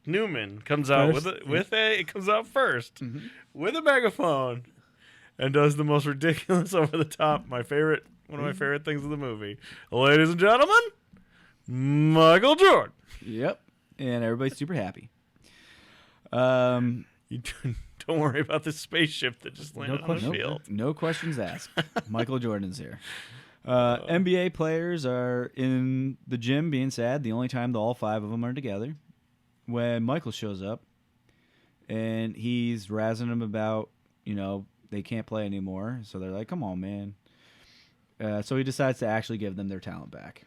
Newman comes out First? it comes out 1st Mm-hmm. with a megaphone and does the most ridiculous over the top one of my favorite things in the movie. Ladies and gentlemen, Michael Jordan. Yep. And everybody's super happy. You don't worry about this spaceship that just landed on the question. field. No questions asked. Michael Jordan's here. NBA players are in the gym being sad. The only time all 5 of them are together. When Michael shows up, and he's razzing them about, they can't play anymore. So they're like, come on, man. So he decides to actually give them their talent back,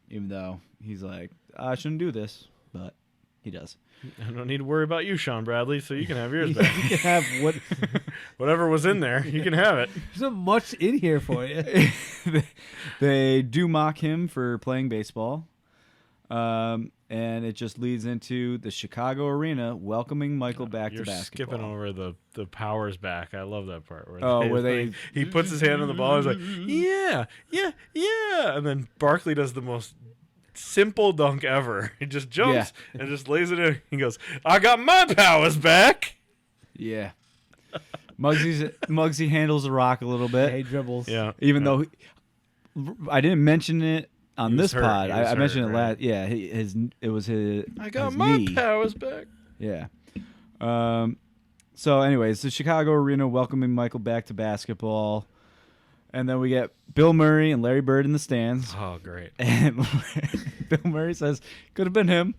even though he's like, I shouldn't do this, but he does. I don't need to worry about you, Sean Bradley, so you can have yours You back. can have what? Whatever was in there, you can have it. There's not much in here for you. They do mock him for playing baseball. And it just leads into the Chicago arena welcoming Michael back You're to basketball. skipping over the powers back. I love that part. Where he puts his hand on the ball. He's like, yeah, and then Barkley does the most simple dunk ever. He just jumps and just lays it in. He goes, I got my powers back. Yeah. Muggsy handles the rock a little bit. Hey, dribbles. Yeah, Even though I didn't mention it on He was this hurt. pod. He was I mentioned hurt, it right? last. Yeah, it was his. I got his my knee. powers back. Yeah. So, anyways, the Chicago arena welcoming Michael back to basketball, and then we get Bill Murray and Larry Bird in the stands. Oh, great. And Bill Murray says, "Could have been him."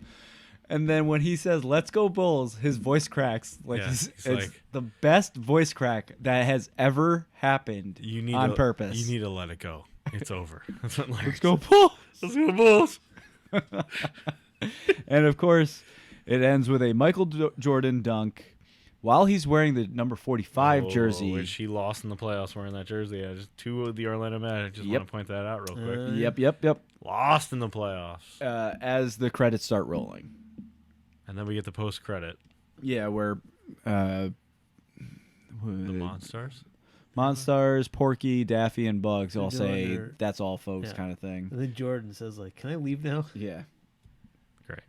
And then when he says, "Let's go Bulls," his voice cracks. Like Yeah, it's he's like- the best voice crack that has ever happened You need on to, purpose. You need to let it go. It's over. That's what Larry Let's go said. Bulls. Let's go Bulls. And of course, it ends with a Michael Jordan dunk while he's wearing the number 45 jersey. Which he lost in the playoffs wearing that jersey. I just two of the Orlando Magic. Just Yep. want to point that out real quick. Yep. Lost in the playoffs. As the credits start rolling. And then we get the post credit. Yeah, where The Monstars. Monstars, Porky, Daffy, and Bugs all They're say, doing their- "That's all, folks," Yeah. kind of thing. And then Jordan says, like, can I leave now? Yeah. Great.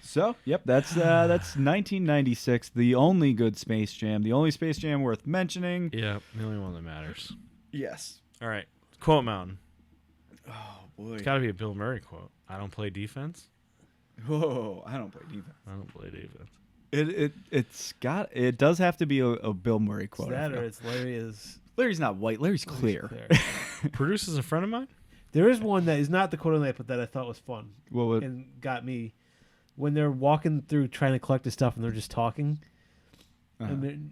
So, yep, that's 1996, the only good Space Jam, the only Space Jam worth mentioning. Yeah, the only one that matters. Yes. All right. Quote Mountain. Oh boy. It's got to be a Bill Murray quote. I don't play defense. Whoa, I don't play defense. I don't play defense. It does have to be a Bill Murray It's quote. I that feel. or it's Larry is Larry's not white. Larry's clear. Produces a friend of mine. There is one that is not the quote on that, but that I thought was fun What would, and got me when they're walking through trying to collect the stuff and they're just talking. And then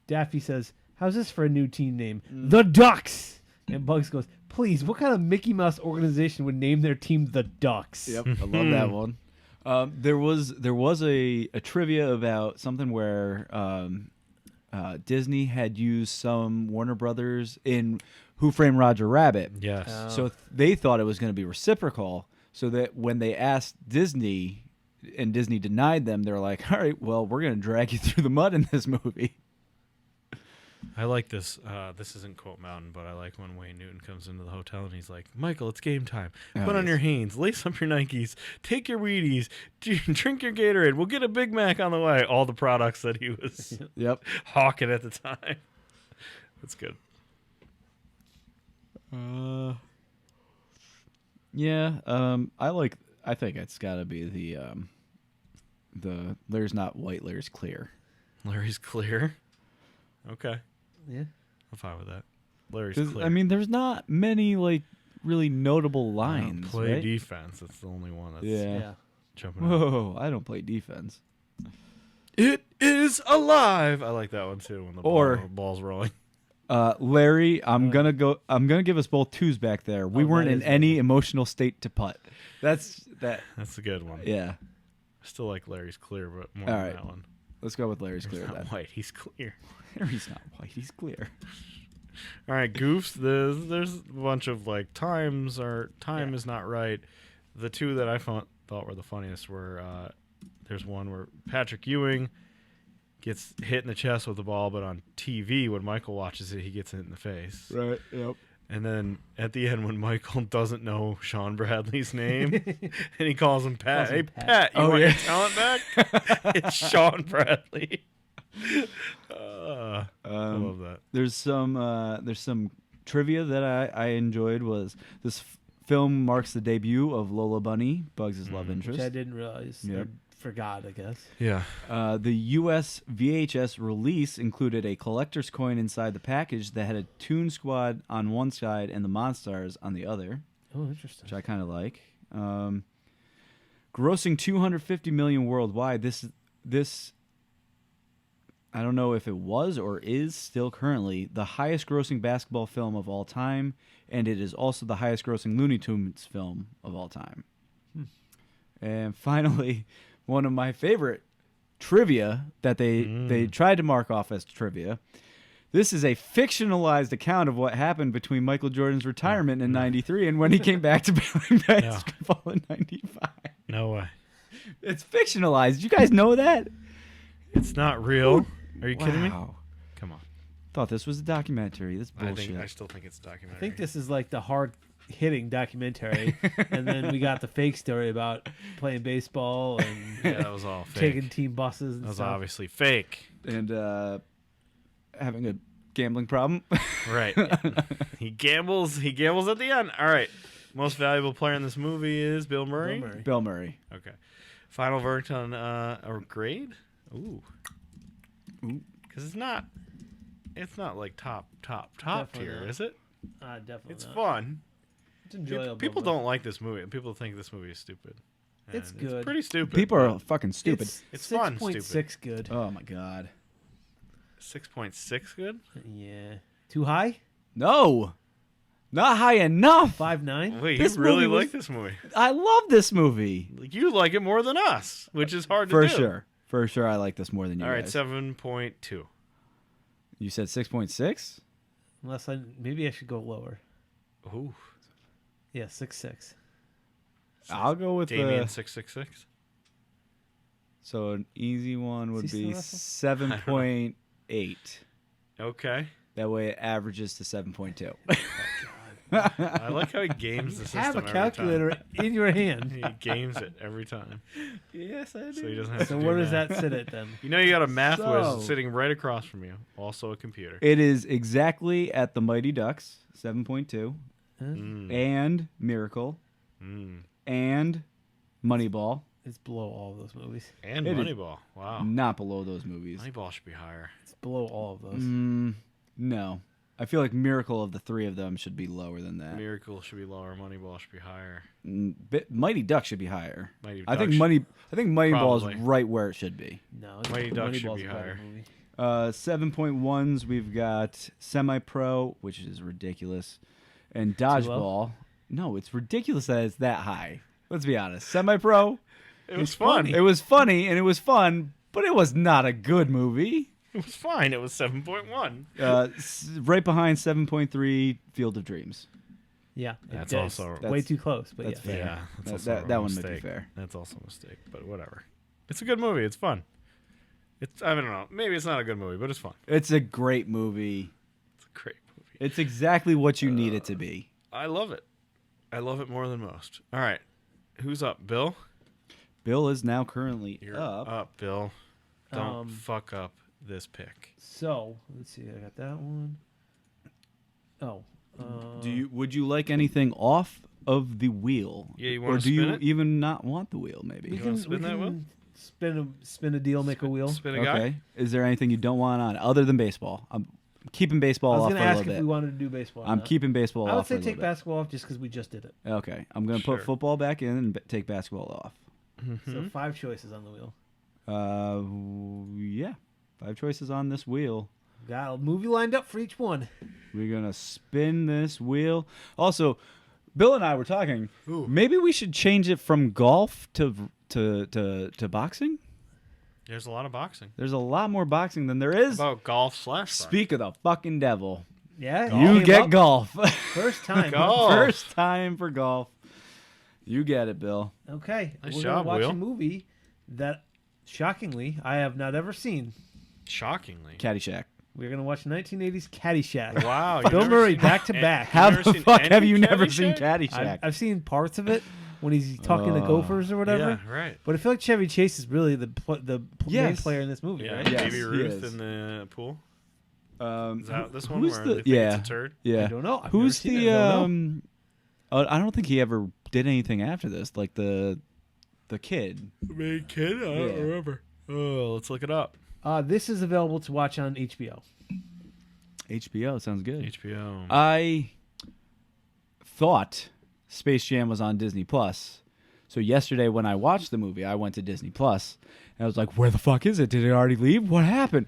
Daffy says, "How's this for a new team name? The Ducks." And Bugs goes, "Please, what kind of Mickey Mouse organization would name their team the Ducks?" Yep, I love that one. There was a trivia about something where Disney had used some Warner Brothers in Who Framed Roger Rabbit. Yes. So they thought it was going to be reciprocal. So that when they asked Disney and Disney denied them, they're like, "All right, well, we're going to drag you through the mud in this movie." I like this. This isn't Quote Mountain, but I like when Wayne Newton comes into the hotel and he's like, Michael, it's game time. Put on yes. your Hanes, lace up your Nikes, take your Wheaties, drink your Gatorade. We'll get a Big Mac on the way. All the products that he was Yep. hawking at the time. That's good. Yeah. I think it's got to be the Larry's not white, Larry's clear. Larry's clear. Okay. Yeah. I'm fine with that. Larry's 'Cause, clear. I mean, there's not many really notable I don't lines. play right? defense. That's the only one that's Yeah. Yeah. jumping out. Whoa, I don't play defense. It is alive. I like that one too when the ball's rolling. Larry, I'm gonna give us both twos back there. We Oh, weren't that in is any emotional state to putt. That's that. That's a good one. Yeah. I still like Larry's clear, but more All than right. that one. Let's go with Larry's He's clear not then. white. He's clear. Larry's not white. He's clear. All right, goofs. There's a bunch of like time is not right. The two that I thought were the funniest were there's one where Patrick Ewing gets hit in the chest with the ball, but on TV when Michael watches it, he gets hit in the face. Right. Yep. And then at the end, when Michael doesn't know Sean Bradley's name, and he calls him Pat. Calls him Hey, Pat. Pat, you Oh, want yeah. your talent back? It's Sean Bradley. I love that. There's some trivia that I enjoyed. Was this film marks the debut of Lola Bunny, Bugs' love Which interest. I didn't realize. Yep. Or forgot, I guess. Yeah. The U.S. VHS release included a collector's coin inside the package that had a Toon Squad on one side and the Monstars on the other, Oh, interesting. which I kind of like. Grossing $250 million worldwide. This I don't know if it was or is still currently the highest grossing basketball film of all time, and it is also the highest grossing Looney Tunes film of all time. And finally, one of my favorite trivia that they tried to mark off as trivia. This is a fictionalized account of what happened between Michael Jordan's retirement in '93 and when he came back to playing basketball in '95. No way. It's fictionalized. You guys know that? It's not real. Are you kidding me? Wow. Come on. Thought this was a documentary. This bullshit. I still think it's a documentary. I think this is like the hard-hitting documentary, and then we got the fake story about playing baseball and Yeah, that was all fake. taking team buses and That was stuff. obviously fake. And having a gambling problem. Right. He gambles at the end. All right. Most valuable player in this movie is Bill Murray. Bill Murray. Bill Murray. Okay. Final verdict on a grade? Ooh. Because it's not like top Definitely tier, not. is it? Definitely It's not. fun. It's enjoyable. People but don't like this movie. People think this movie is stupid. It's And good. It's pretty stupid. People are fucking stupid. It's fun, 6.6 good. Oh my god. 6.6 good? Yeah. Too high? No. Not high enough. 5.9? Wait, This you really movie was- like this movie? I love this movie. Like, you like it more than us, which is hard to For do. sure. For sure I like this more than you All right, guys. 7.2. You said 6.6? Unless maybe I should go lower. Ooh. Yeah, 6.6. I'll go with Damien the 666. So an easy one would Is he be still 7.8. Okay. That way it averages to 7.2. I like how he games the system Have a every calculator in your time. hand. He games it every time. Yes, I So he doesn't have So to do where does math. that sit at then? You know you got a math So- whiz sitting right across from you. Also a computer. It is exactly at the Mighty Ducks, 7.2, Mm. and Miracle, Mm. and Moneyball. It's below all of those movies. And It is- Moneyball. Wow. Not below those movies. Moneyball should be higher. It's below all of those. No. I feel like Miracle of the three of them should be lower than that. Miracle should be lower. Moneyball should be higher. Mighty Ducks should be higher. Mighty I think Ducks- Moneyball is Probably. right where it should be. No, Mighty Ducks should Moneyball's be a better higher. movie. 7.1s, we've got Semi-Pro, which is ridiculous, and low? Dodgeball. No, it's ridiculous that it's that high. Let's be honest. Semi-Pro, It was fun. it was funny and it was fun, but it was not a good movie. It was fine. It was 7.1. Right behind 7.3, Field of Dreams. Yeah, That's it's also- way too close. But that's yeah, fair. Yeah. That's That- also that- a that one might be mistake. fair. That's also a mistake, but whatever. It's a good movie. It's fun. I don't know. Maybe it's not a good movie, but it's fun. It's a great movie. It's a great movie. It's exactly what you need it to be. I love it. I love it more than most. All right. Who's up? Bill? Bill is now currently You're up. up, Bill. Don't Um, fuck up this pick. So let's see. I got that one. Oh. Would you like anything off of the wheel? Yeah, you or wanna do you spin it? even not want the wheel? Maybe. We You wanna can, spin that wheel? Spin a deal, make a wheel. Spin a guy? Okay. Is there anything you don't want on other than baseball? I'm keeping I baseball was off going for to a ask little if bit. we wanted to do baseball. or I'm not. keeping baseball I would off say for a take little bit. basketball off just because we just did it. Okay. I'm going to Sure. put football back in and take basketball off. So 5 choices on the wheel. Yeah. 5 choices on this wheel. Got a movie lined up for each one. We're going to spin this wheel. Also, Bill and I were talking. Ooh. Maybe we should change it from golf to boxing. There's a lot of boxing. There's a lot more boxing than there is. About golf / rugby. Speak of the fucking devil. Yeah, You came get up. golf. First time. Golf. First time for golf. You get it, Bill. Okay, Nice we're job, gonna watch Will. a movie that, shockingly, I have not ever seen. Shockingly. Caddyshack. We're gonna watch 1980s Caddyshack. Wow. you've Bill never Murray seen- back to and- back. you've How never the seen fuck any have you never seen Caddyshack? Caddyshack? I've seen parts of it when he's talking to Gophers or whatever. Yeah, right. But I feel like Chevy Chase is really the main Yes. player in this movie, Yeah, right? Yes, Baby he Ruth is. in the pool. Um, Is that this one who's where the they think yeah it's a turd? yeah? I don't know. I've Who's never seen the it. I don't know. I don't think he ever did anything after this. Like the kid. Main kid? I don't Yeah. remember. Oh, let's look it up. This is available to watch on HBO. HBO sounds good. HBO. I thought Space Jam was on Disney Plus. So yesterday when I watched the movie, I went to Disney Plus and I was like, "Where the fuck is it? Did it already leave? What happened?"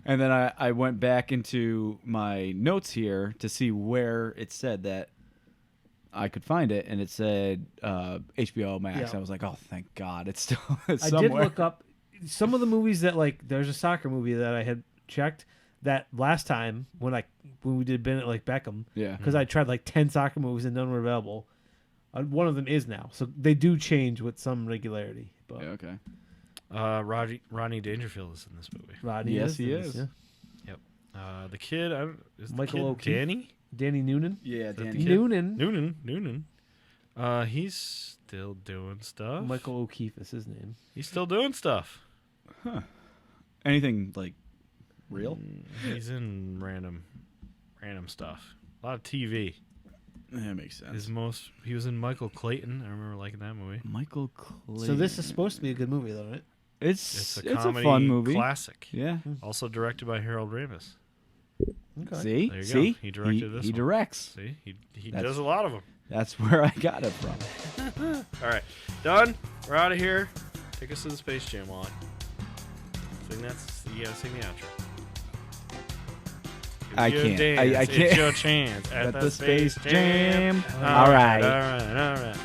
And then I went back into my notes here to see where it said that I could find it, and it said HBO Max. Yeah. I was like, oh, thank God, it's still I somewhere. did look up some of the movies that like. There's a soccer movie that I had checked that last time when we did Bennett like Beckham. Yeah. Because I tried like 10 soccer movies and none were available. One of them is now, so they do change with some regularity. But Yeah, okay. Rodney Dangerfield is in this movie. Rodney Yes, is, he and is. yeah. The kid, is the Michael kid O'Keefe. Danny? Danny Noonan. Yeah, the Danny. kid? Noonan. Noonan. He's still doing stuff. Michael O'Keefe is his name. He's still doing stuff. Anything like real? He's in random stuff. A lot of TV. That makes sense. He was in Michael Clayton. I remember liking that movie. Michael Clayton. So this is supposed to be a good movie, though, right? It's a it's comedy a fun movie. classic. Yeah. Also directed by Harold Ramis. Okay. See, There you go. see, He directed this He one. directs. See, he That's- does a lot of them. That's where I got it from. All right, done. We're out of here. Take us to the Space Jam line. You gotta sing the outro. I It's your can't. dance. I It's can't. your chance at At the the Space Space Jam. Jam. All All right. All right.